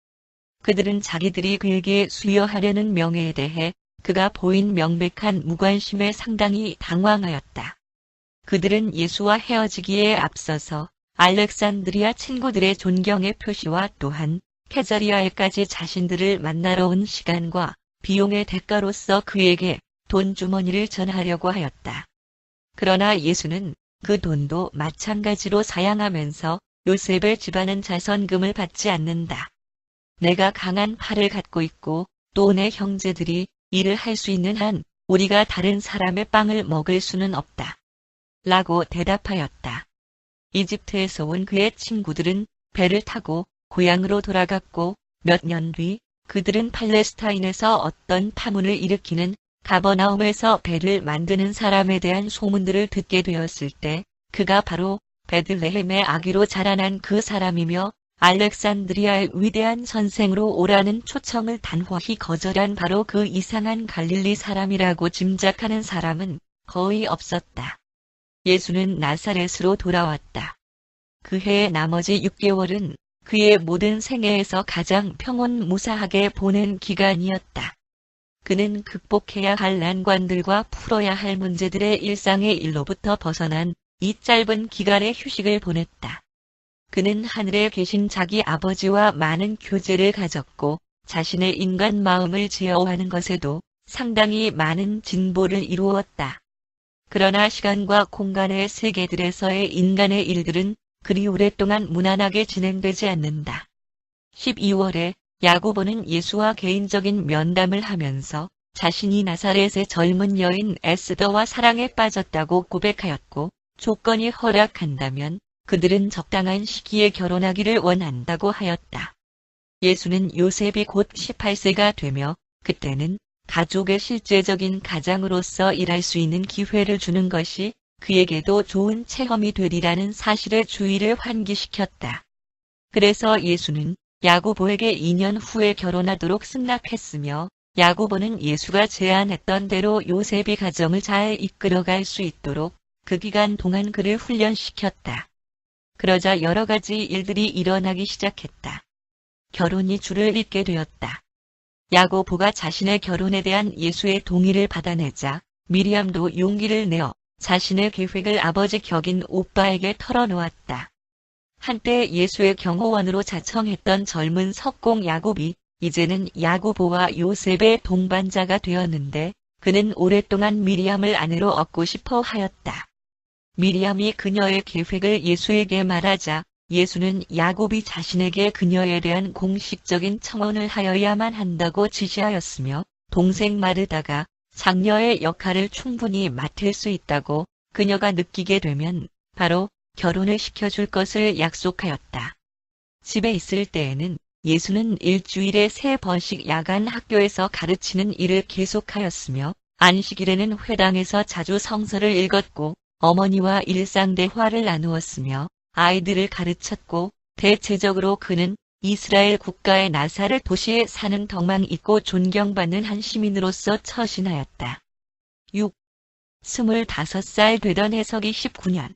그들은 자기들이 그에게 수여하려는 명예에 대해 그가 보인 명백한 무관심에 상당히 당황하였다. 그들은 예수와 헤어지기에 앞서서 알렉산드리아 친구들의 존경의 표시와 또한 케자리아에까지 자신들을 만나러 온 시간과 비용의 대가로서 그에게 돈 주머니를 전하려고 하였다. 그러나 예수는 그 돈도 마찬가지로 사양하면서 요셉의 집안은 자선금을 받지 않는다. 내가 강한 팔을 갖고 있고 또 내 형제들이 일을 할 수 있는 한 우리가 다른 사람의 빵을 먹을 수는 없다. 라고 대답하였다. 이집트에서 온 그의 친구들은 배를 타고 고향으로 돌아갔고 몇 년 뒤 그들은 팔레스타인에서 어떤 파문을 일으키는 가버나움에서 배를 만드는 사람에 대한 소문들을 듣게 되었을 때 그가 바로 베들레헴의 아기로 자라난 그 사람이며 알렉산드리아의 위대한 선생으로 오라는 초청을 단호히 거절한 바로 그 이상한 갈릴리 사람이라고 짐작하는 사람은 거의 없었다. 예수는 나사렛으로 돌아왔다. 그 해의 나머지 6개월은 그의 모든 생애에서 가장 평온무사하게 보낸 기간이었다. 그는 극복해야 할 난관들과 풀어야 할 문제들의 일상의 일로부터 벗어난 이 짧은 기간의 휴식을 보냈다. 그는 하늘에 계신 자기 아버지와 많은 교제를 가졌고 자신의 인간 마음을 제어하는 것에도 상당히 많은 진보를 이루었다. 그러나 시간과 공간의 세계들에서의 인간의 일들은 그리 오랫동안 무난하게 진행되지 않는다. 12월에 야고보는 예수와 개인적인 면담을 하면서 자신이 나사렛의 젊은 여인 에스더와 사랑에 빠졌다고 고백하였고 조건이 허락한다면 그들은 적당한 시기에 결혼하기를 원한다고 하였다. 예수는 요셉이 곧 18세가 되며 그때는 가족의 실제적인 가장으로서 일할 수 있는 기회를 주는 것이 그에게도 좋은 체험이 되리라는 사실에 주의를 환기시켰다. 그래서 예수는 야고보에게 2년 후에 결혼하도록 승낙했으며 야고보는 예수가 제안했던 대로 요셉이 가정을 잘 이끌어갈 수 있도록 그 기간 동안 그를 훈련시켰다. 그러자 여러 가지 일들이 일어나기 시작했다. 결혼이 줄을 잇게 되었다. 야고보가 자신의 결혼에 대한 예수의 동의를 받아내자 미리암도 용기를 내어 자신의 계획을 아버지 격인 오빠에게 털어놓았다. 한때 예수의 경호원으로 자청했던 젊은 석공 야곱이 이제는 야고보와 요셉의 동반자가 되었는데 그는 오랫동안 미리암을 아내로 얻고 싶어 하였다. 미리암이 그녀의 계획을 예수에게 말하자 예수는 야곱이 자신에게 그녀에 대한 공식적인 청혼을 하여야만 한다고 지시하였으며 동생 마르다가 장녀의 역할을 충분히 맡을 수 있다고 그녀가 느끼게 되면 바로 결혼을 시켜줄 것을 약속하였다. 집에 있을 때에는 예수는 일주일에 3번씩 야간 학교에서 가르치는 일을 계속하였으며 안식일에는 회당에서 자주 성서를 읽었고 어머니와 일상 대화를 나누었으며 아이들을 가르쳤고 대체적으로 그는 이스라엘 국가의 나사렛 도시에 사는 덕망 있고 존경받는 한 시민으로서 처신하였다. 6. 25살 되던 해석이 19년.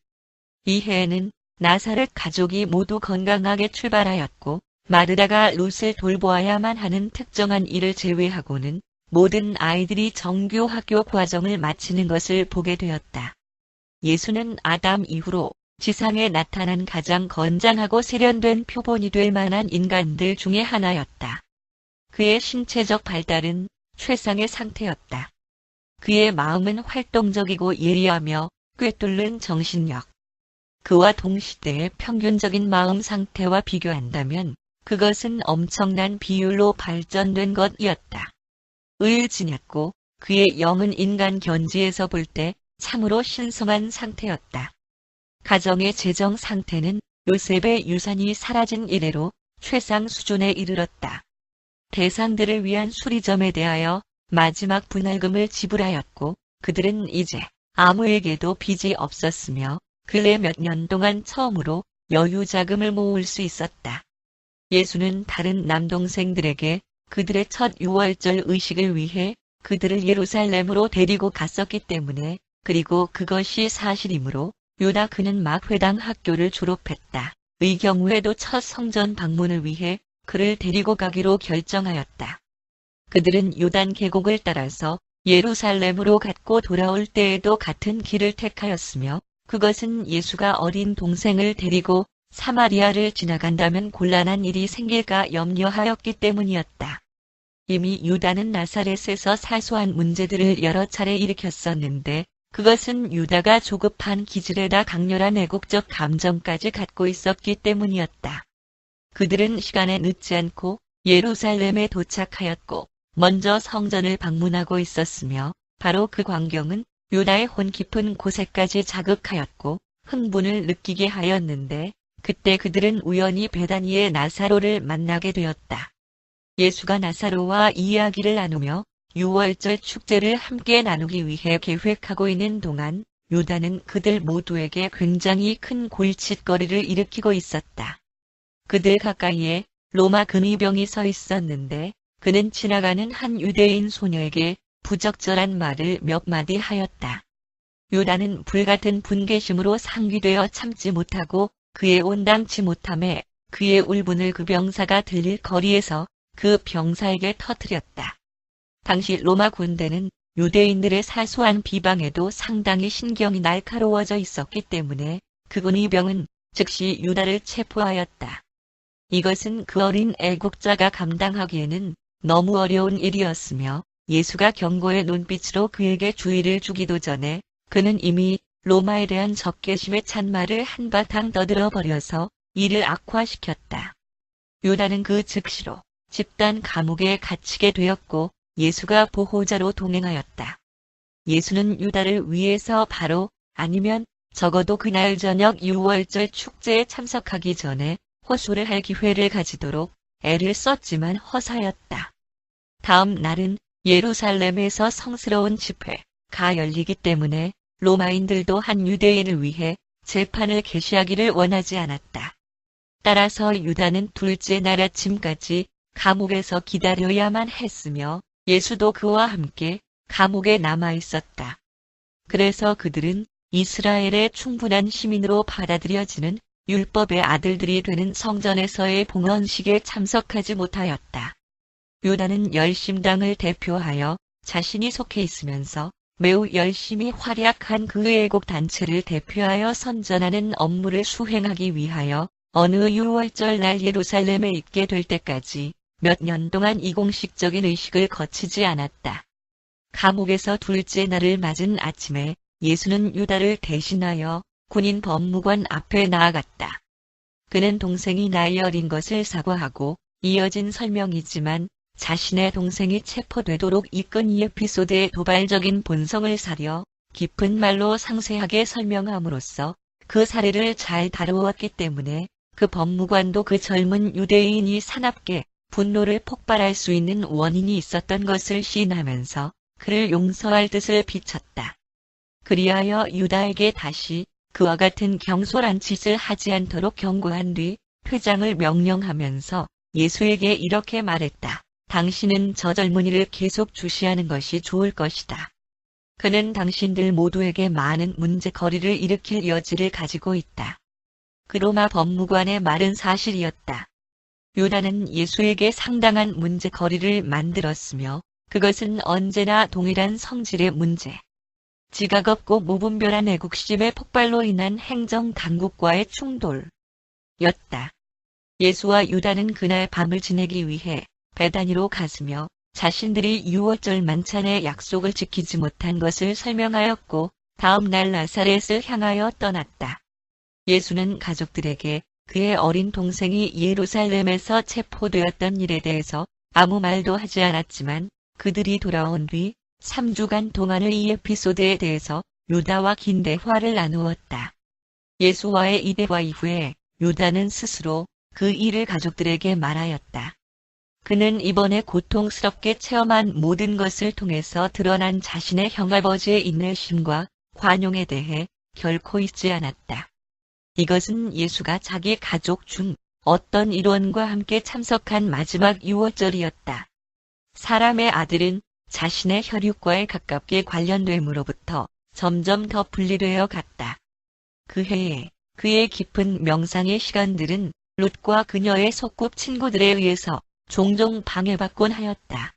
이 해에는 나사렛 가족이 모두 건강하게 출발하였고 마르다가 롯을 돌보아야만 하는 특정한 일을 제외하고는 모든 아이들이 정규 학교 과정을 마치는 것을 보게 되었다. 예수는 아담 이후로 지상에 나타난 가장 건장하고 세련된 표본이 될 만한 인간들 중에 하나였다. 그의 신체적 발달은 최상의 상태였다. 그의 마음은 활동적이고 예리하며 꿰뚫는 정신력. 그와 동시대의 평균적인 마음 상태와 비교한다면 그것은 엄청난 비율로 발전된 것이었다. 의지녔고 그의 영은 인간 견지에서 볼 때 참으로 신성한 상태였다. 가정의 재정 상태는 요셉의 유산이 사라진 이래로 최상 수준에 이르렀다. 대상들을 위한 수리점에 대하여 마지막 분할금을 지불하였고 그들은 이제 아무에게도 빚이 없었으며 근래 몇 년 동안 처음으로 여유 자금을 모을 수 있었다. 예수는 다른 남동생들에게 그들의 첫 유월절 의식을 위해 그들을 예루살렘으로 데리고 갔었기 때문에 그리고 그것이 사실이므로 유다 그는 막 회당 학교를 졸업했다. 의 경우에도 첫 성전 방문을 위해 그를 데리고 가기로 결정하였다. 그들은 요단 계곡을 따라서 예루살렘으로 갔고 돌아올 때에도 같은 길을 택하였으며 그것은 예수가 어린 동생을 데리고 사마리아를 지나간다면 곤란한 일이 생길까 염려하였기 때문이었다. 이미 유다는 나사렛에서 사소한 문제들을 여러 차례 일으켰었는데 그것은 유다가 조급한 기질에다 강렬한 애국적 감정까지 갖고 있었기 때문이었다. 그들은 시간에 늦지 않고 예루살렘에 도착하였고 먼저 성전을 방문하고 있었으며 바로 그 광경은 유다의 혼 깊은 곳에까지 자극하였고 흥분을 느끼게 하였는데 그때 그들은 우연히 베다니의 나사로를 만나게 되었다. 예수가 나사로와 이야기를 나누며 유월절 축제를 함께 나누기 위해 계획하고 있는 동안 유다는 그들 모두에게 굉장히 큰 골칫거리를 일으키고 있었다. 그들 가까이에 로마 금의병이 서 있었는데 그는 지나가는 한 유대인 소녀에게 부적절한 말을 몇 마디 하였다. 유다는 불같은 분개심으로 상기되어 참지 못하고 그의 온당치 못함에 그의 울분을 그 병사가 들릴 거리에서 그 병사에게 터뜨렸다. 당시 로마 군대는 유대인들의 사소한 비방에도 상당히 신경이 날카로워져 있었기 때문에 그 군의병은 즉시 유다를 체포하였다. 이것은 그 어린 애국자가 감당하기에는 너무 어려운 일이었으며 예수가 경고의 눈빛으로 그에게 주의를 주기도 전에 그는 이미 로마에 대한 적개심의 찬말을 한바탕 떠들어 버려서 이를 악화시켰다. 유다는 그 즉시로 집단 감옥에 갇히게 되었고 예수가 보호자로 동행하였다. 예수는 유다를 위해서 바로 아니면 적어도 그날 저녁 유월절 축제에 참석하기 전에 호소를 할 기회를 가지도록 애를 썼지만 허사였다. 다음 날은 예루살렘에서 성스러운 집회가 열리기 때문에 로마인들도 한 유대인을 위해 재판을 개시하기를 원하지 않았다. 따라서 유다는 둘째 날 아침까지 감옥에서 기다려야만 했으며 예수도 그와 함께 감옥에 남아 있었다. 그래서 그들은 이스라엘의 충분한 시민으로 받아들여지는 율법의 아들들이 되는 성전에서의 봉헌식에 참석하지 못하였다. 유다는 열심당을 대표하여 자신이 속해 있으면서 매우 열심히 활약한 그 애국 단체를 대표하여 선전하는 업무를 수행하기 위하여 어느 유월절 날 예루살렘에 있게 될 때까지 몇 년 동안 이 공식적인 의식을 거치지 않았다. 감옥에서 둘째 날을 맞은 아침에 예수는 유다를 대신하여 군인 법무관 앞에 나아갔다. 그는 동생이 나이 어린 것을 사과하고 이어진 설명이지만 자신의 동생이 체포되도록 이끈 이 에피소드의 도발적인 본성을 사려 깊은 말로 상세하게 설명함으로써 그 사례를 잘 다루었기 때문에 그 법무관도 그 젊은 유대인이 사납게 분노를 폭발할 수 있는 원인이 있었던 것을 시인하면서 그를 용서할 뜻을 비쳤다. 그리하여 유다에게 다시 그와 같은 경솔한 짓을 하지 않도록 경고한 뒤 회장을 명령하면서 예수에게 이렇게 말했다. 당신은 저 젊은이를 계속 주시하는 것이 좋을 것이다. 그는 당신들 모두에게 많은 문제거리를 일으킬 여지를 가지고 있다. 그 로마 법무관의 말은 사실이었다. 유다는 예수에게 상당한 문제거리를 만들었으며 그것은 언제나 동일한 성질의 문제. 지각 없고 무분별한 애국심의 폭발로 인한 행정 당국과의 충돌이었다. 예수와 유다는 그날 밤을 지내기 위해 베다니로 갔으며 자신들이 유월절 만찬의 약속을 지키지 못한 것을 설명하였고 다음 날 나사렛을 향하여 떠났다. 예수는 가족들에게 그의 어린 동생이 예루살렘에서 체포되었던 일에 대해서 아무 말도 하지 않았지만 그들이 돌아온 뒤 3주간 동안의 이 에피소드에 대해서 유다와 긴 대화를 나누었다. 예수와의 이 대화 이후에 유다는 스스로 그 일을 가족들에게 말하였다. 그는 이번에 고통스럽게 체험한 모든 것을 통해서 드러난 자신의 형아버지의 인내심과 관용에 대해 결코 잊지 않았다. 이것은 예수가 자기 가족 중 어떤 일원과 함께 참석한 마지막 유월절이었다. 사람의 아들은 자신의 혈육과에 가깝게 관련됨으로부터 점점 더 분리되어 갔다. 그 해에 그의 깊은 명상의 시간들은 롯과 그녀의 소꿉 친구들에 의해서 종종 방해받곤 하였다.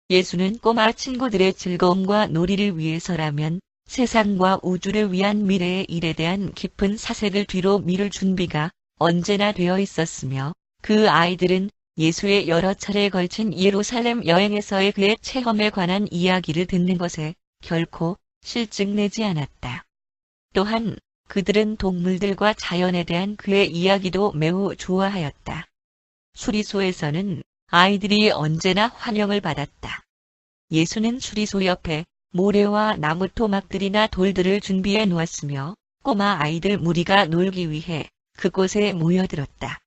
예수는 꼬마 친구들의 즐거움과 놀이를 위해서라면 세상과 우주를 위한 미래의 일에 대한 깊은 사색을 뒤로 미룰 준비가 언제나 되어 있었으며 그 아이들은 예수의 여러 차례에 걸친 예루살렘 여행에서의 그의 체험에 관한 이야기를 듣는 것에 결코 실증내지 않았다. 또한 그들은 동물들과 자연에 대한 그의 이야기도 매우 좋아하였다. 수리소에서는 아이들이 언제나 환영을 받았다. 예수는 수리소 옆에 모래와 나무 토막들이나 돌들을 준비해 놓았으며 꼬마 아이들 무리가 놀기 위해 그곳에 모여들었다.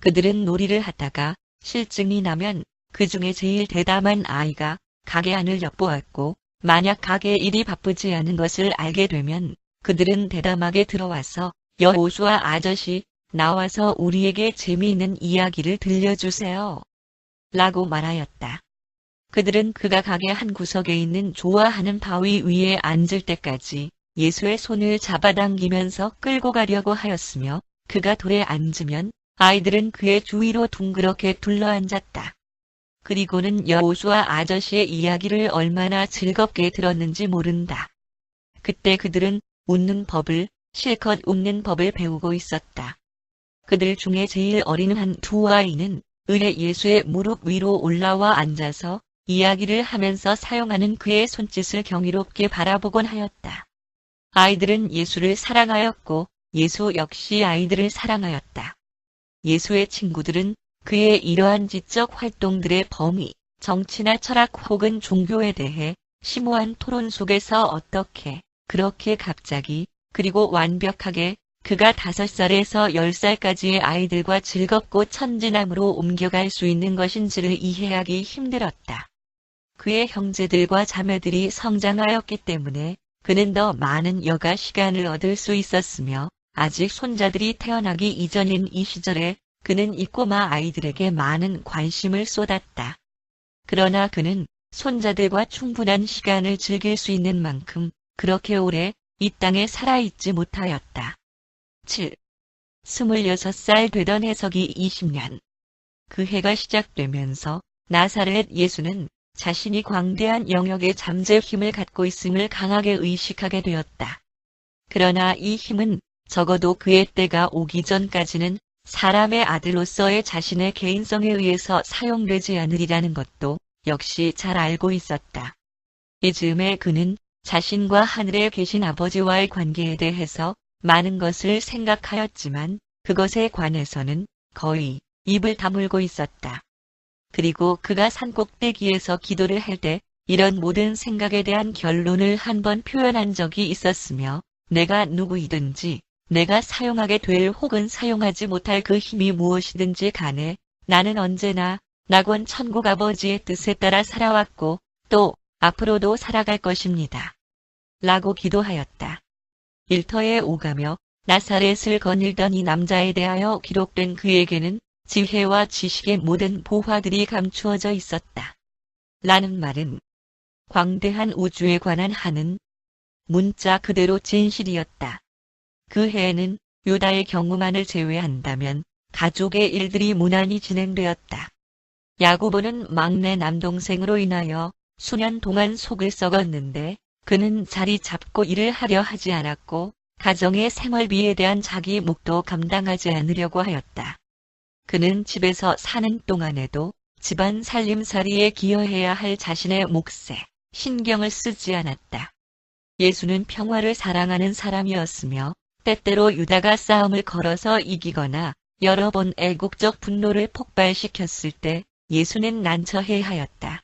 그들은 놀이를 하다가 실증이 나면 그 중에 제일 대담한 아이가 가게 안을 엿보았고 만약 가게 일이 바쁘지 않은 것을 알게 되면 그들은 대담하게 들어와서 여호수아 아저씨 나와서 우리에게 재미있는 이야기를 들려주세요. 라고 말하였다. 그들은 그가 가게 한 구석에 있는 좋아하는 바위 위에 앉을 때까지 예수의 손을 잡아당기면서 끌고 가려고 하였으며 그가 돌에 앉으면 아이들은 그의 주위로 둥그렇게 둘러앉았다. 그리고는 여호수아 아저씨의 이야기를 얼마나 즐겁게 들었는지 모른다. 그때 그들은 웃는 법을, 실컷 웃는 법을 배우고 있었다. 그들 중에 제일 어린 한 두 아이는 의례 예수의 무릎 위로 올라와 앉아서 이야기를 하면서 사용하는 그의 손짓을 경이롭게 바라보곤 하였다. 아이들은 예수를 사랑하였고 예수 역시 아이들을 사랑하였다. 예수의 친구들은 그의 이러한 지적 활동들의 범위, 정치나 철학 혹은 종교에 대해 심오한 토론 속에서 어떻게, 그렇게 갑자기, 그리고 완벽하게 그가 5살에서 10살까지의 아이들과 즐겁고 천진함으로 옮겨갈 수 있는 것인지를 이해하기 힘들었다. 그의 형제들과 자매들이 성장하였기 때문에 그는 더 많은 여가 시간을 얻을 수 있었으며 아직 손자들이 태어나기 이전인 이 시절에 그는 이 꼬마 아이들에게 많은 관심을 쏟았다. 그러나 그는 손자들과 충분한 시간을 즐길 수 있는 만큼 그렇게 오래 이 땅에 살아있지 못하였다. 7. 26살 되던 해석이 20년. 그 해가 시작되면서 나사렛 예수는 자신이 광대한 영역의 잠재 힘을 갖고 있음을 강하게 의식하게 되었다. 그러나 이 힘은 적어도 그의 때가 오기 전까지는 사람의 아들로서의 자신의 개인성에 의해서 사용되지 않으리라는 것도 역시 잘 알고 있었다. 이 즈음에 그는 자신과 하늘에 계신 아버지와의 관계에 대해서 많은 것을 생각하였지만 그것에 관해서는 거의 입을 다물고 있었다. 그리고 그가 산꼭대기에서 기도를 할 때 이런 모든 생각에 대한 결론을 한 번 표현한 적이 있었으며 내가 누구이든지 내가 사용하게 될 혹은 사용하지 못할 그 힘이 무엇이든지 간에 나는 언제나 낙원 천국 아버지의 뜻에 따라 살아왔고 또 앞으로도 살아갈 것입니다. 라고 기도하였다. 일터에 오가며 나사렛을 거닐던 이 남자에 대하여 기록된 그에게는 지혜와 지식의 모든 보화들이 감추어져 있었다. 라는 말은 광대한 우주에 관한 하는 문자 그대로 진실이었다. 그 해에는 유다의 경우만을 제외한다면 가족의 일들이 무난히 진행되었다. 야고보는 막내 남동생으로 인하여 수년 동안 속을 썩었는데 그는 자리 잡고 일을 하려 하지 않았고 가정의 생활비에 대한 자기 몫도 감당하지 않으려고 하였다. 그는 집에서 사는 동안에도 집안 살림살이에 기여해야 할 자신의 몫에 신경을 쓰지 않았다. 예수는 평화를 사랑하는 사람이었으며 때때로 유다가 싸움을 걸어서 이기거나 여러 번 애국적 분노를 폭발시켰을 때 예수는 난처해하였다.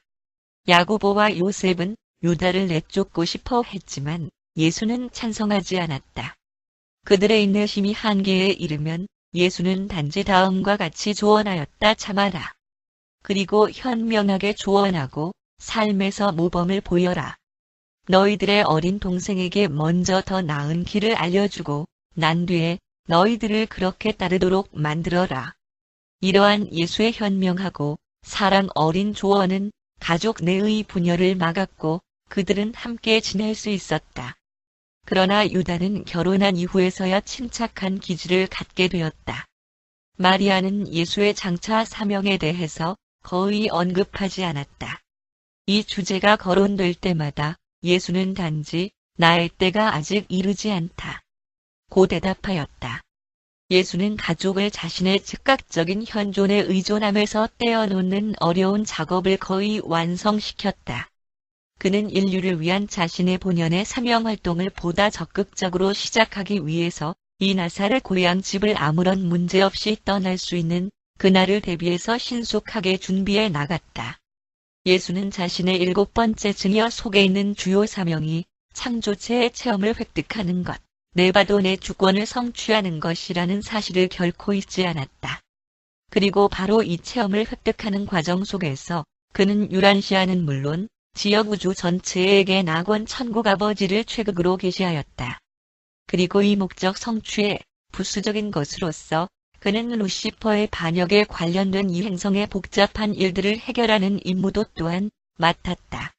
야고보와 요셉은 유다를 내쫓고 싶어 했지만 예수는 찬성하지 않았다. 그들의 인내심이 한계에 이르면 예수는 단지 다음과 같이 조언하였다. 참아라. 그리고 현명하게 조언하고 삶에서 모범을 보여라. 너희들의 어린 동생에게 먼저 더 나은 길을 알려주고 난 뒤에 너희들을 그렇게 따르도록 만들어라. 이러한 예수의 현명하고 사랑 어린 조언은 가족 내의 분열을 막았고 그들은 함께 지낼 수 있었다. 그러나 유다는 결혼한 이후에서야 침착한 기질을 갖게 되었다. 마리아는 예수의 장차 사명에 대해서 거의 언급하지 않았다. 이 주제가 거론될 때마다 예수는 단지 나의 때가 아직 이르지 않다. 고 대답하였다. 예수는 가족을 자신의 즉각적인 현존에 의존함에서 떼어놓는 어려운 작업을 거의 완성시켰다. 그는 인류를 위한 자신의 본연의 사명 활동을 보다 적극적으로 시작하기 위해서 이 나사렛 고향 집을 아무런 문제 없이 떠날 수 있는 그날을 대비해서 신속하게 준비해 나갔다. 예수는 자신의 7번째 증여 속에 있는 주요 사명이 창조체의 체험을 획득하는 것, 내봐도 내 주권을 성취하는 것이라는 사실을 결코 잊지 않았다. 그리고 바로 이 체험을 획득하는 과정 속에서 그는 유란시아는 물론 지역 우주 전체에게 낙원 천국 아버지를 최극으로 계시하였다. 그리고 이 목적 성취의 부수적인 것으로서 그는 루시퍼의 반역에 관련된 이 행성의 복잡한 일들을 해결하는 임무도 또한 맡았다.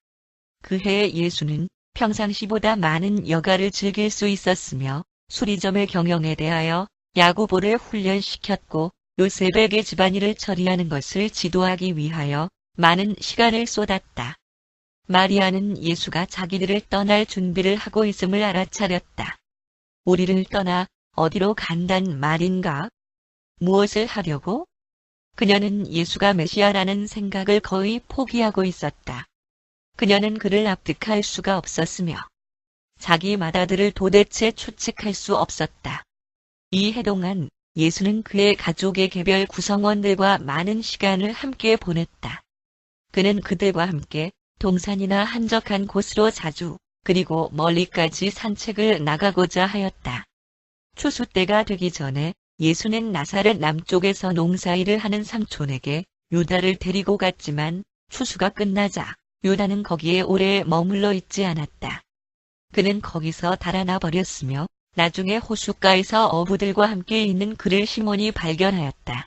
그 해에 예수는 평상시보다 많은 여가를 즐길 수 있었으며 수리점의 경영에 대하여 야고보를 훈련시켰고 요셉에게 집안일을 처리하는 것을 지도하기 위하여 많은 시간을 쏟았다. 마리아는 예수가 자기들을 떠날 준비를 하고 있음을 알아차렸다. 우리를 떠나 어디로 간단 말인가? 무엇을 하려고? 그녀는 예수가 메시아라는 생각을 거의 포기하고 있었다. 그녀는 그를 납득할 수가 없었으며 자기 맏아들을 도대체 추측할 수 없었다. 이 해 동안 예수는 그의 가족의 개별 구성원들과 많은 시간을 함께 보냈다. 그는 그들과 함께 동산이나 한적한 곳으로 자주 그리고 멀리까지 산책을 나가고자 하였다. 추수 때가 되기 전에 예수는 나사렛 남쪽에서 농사일을 하는 삼촌에게 유다를 데리고 갔지만 추수가 끝나자 유다는 거기에 오래 머물러 있지 않았다. 그는 거기서 달아나 버렸으며 나중에 호숫가에서 어부들과 함께 있는 그를 시몬이 발견하였다.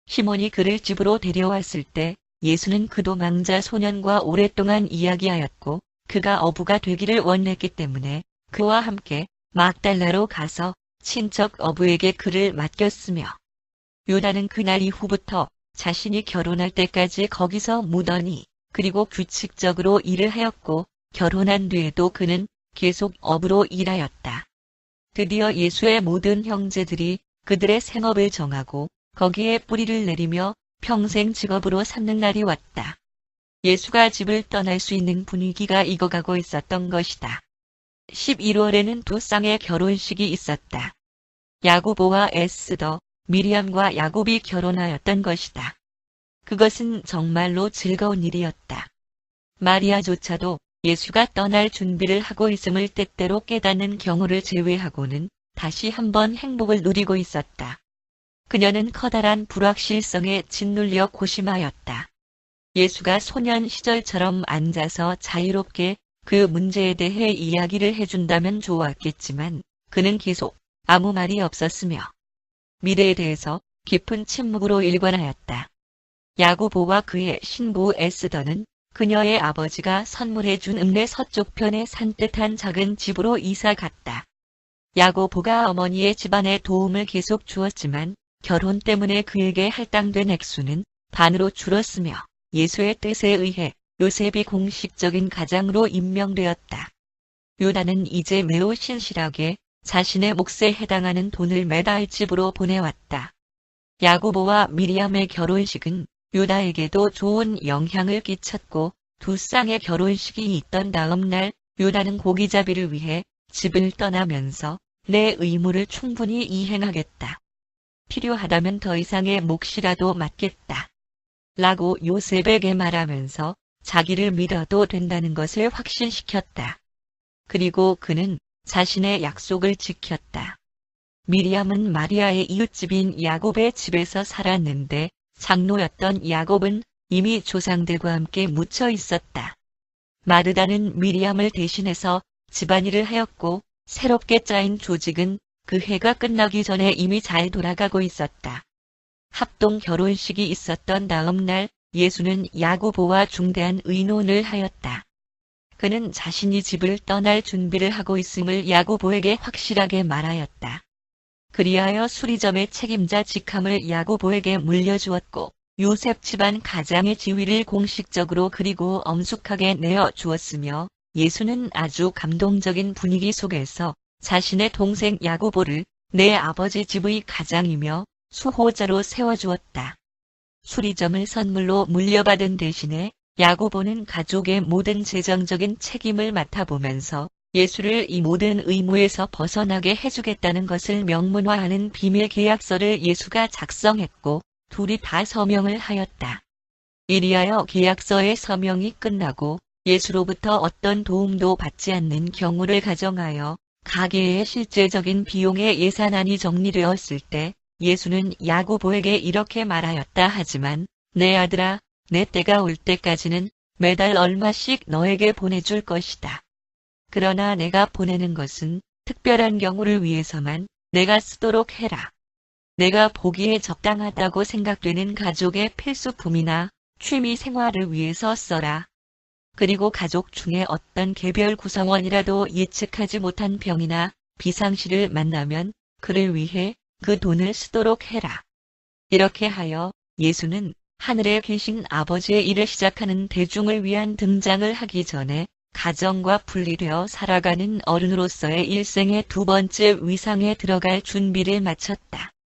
시몬이 그를 집으로 데려왔을 때 예수는 그 도망자 소년과 오랫동안 이야기하였고 그가 어부가 되기를 원했기 때문에 그와 함께 막달라로 가서 친척 어부에게 그를 맡겼으며 유다는 그날 이후부터 자신이 결혼할 때까지 거기서 묵더니 그리고 규칙적으로 일을 하였고 결혼한 뒤에도 그는 계속 어부로 일하였다. 드디어 예수의 모든 형제들이 그들의 생업을 정하고 거기에 뿌리를 내리며 평생 직업으로 삼는 날이 왔다. 예수가 집을 떠날 수 있는 분위기가 익어가고 있었던 것이다. 11월에는 두 쌍의 결혼식이 있었다. 야고보와 에스더, 미리암과 야곱이 결혼하였던 것이다. 그것은 정말로 즐거운 일이었다. 마리아조차도 예수가 떠날 준비를 하고 있음을 때때로 깨닫는 경우를 제외하고는 다시 한번 행복을 누리고 있었다. 그녀는 커다란 불확실성에 짓눌려 고심하였다. 예수가 소년 시절처럼 앉아서 자유롭게 그 문제에 대해 이야기를 해준다면 좋았겠지만 그는 계속 아무 말이 없었으며 미래에 대해서 깊은 침묵으로 일관하였다. 야고보와 그의 신부 에스더는 그녀의 아버지가 선물해 준 읍내 서쪽편의 산뜻한 작은 집으로 이사 갔다. 야고보가 어머니의 집안에 도움을 계속 주었지만 결혼 때문에 그에게 할당된 액수는 반으로 줄었으며 예수의 뜻에 의해 요셉이 공식적인 가장으로 임명되었다. 유다는 이제 매우 신실하게 자신의 몫에 해당하는 돈을 매달 집으로 보내왔다. 야고보와 미리암의 결혼식은 유다에게도 좋은 영향을 끼쳤고 두 쌍의 결혼식이 있던 다음 날 유다는 고기잡이를 위해 집을 떠나면서 내 의무를 충분히 이행하겠다. 필요하다면 더 이상의 몫이라도 맡겠다. 라고 요셉에게 말하면서 자기를 믿어도 된다는 것을 확신시켰다. 그리고 그는 자신의 약속을 지켰다. 미리암은 마리아의 이웃집인 야곱의 집에서 살았는데 장로였던 야곱은 이미 조상들과 함께 묻혀 있었다. 마르다는 미리암을 대신해서 집안일을 하였고 새롭게 짜인 조직은 그 해가 끝나기 전에 이미 잘 돌아가고 있었다. 합동 결혼식이 있었던 다음 날 예수는 야고보와 중대한 의논을 하였다. 그는 자신이 집을 떠날 준비를 하고 있음을 야고보에게 확실하게 말하였다. 그리하여 수리점의 책임자 직함을 야고보에게 물려주었고 요셉 집안 가장의 지위를 공식적으로 그리고 엄숙하게 내어 주었으며 예수는 아주 감동적인 분위기 속에서 자신의 동생 야고보를 내 아버지 집의 가장이며 수호자로 세워주었다. 수리점을 선물로 물려받은 대신에 야고보는 가족의 모든 재정적인 책임을 맡아보면서 예수를 이 모든 의무에서 벗어나게 해주겠다는 것을 명문화하는 비밀 계약서를 예수가 작성했고 둘이 다 서명을 하였다. 이리하여 계약서의 서명이 끝나고 예수로부터 어떤 도움도 받지 않는 경우를 가정하여 가계의 실제적인 비용의 예산안이 정리되었을 때 예수는 야고보에게 이렇게 말하였다. 하지만 내 아들아, 내 때가 올 때까지는 매달 얼마씩 너에게 보내줄 것이다. 그러나 내가 보내는 것은 특별한 경우를 위해서만 내가 쓰도록 해라. 내가 보기에 적당하다고 생각되는 가족의 필수품이나 취미 생활을 위해서 써라. 그리고 가족 중에 어떤 개별 구성원이라도 예측하지 못한 병이나 비상시를 만나면 그를 위해 그 돈을 쓰도록 해라. 이렇게 하여 예수는 하늘에 계신 아버지의 일을 시작하는 대중을 위한 등장을 하기 전에 가정과 분리되어 살아가는 어른으로서의 일생의 두 번째 위상에 들어갈 준비를 마쳤다.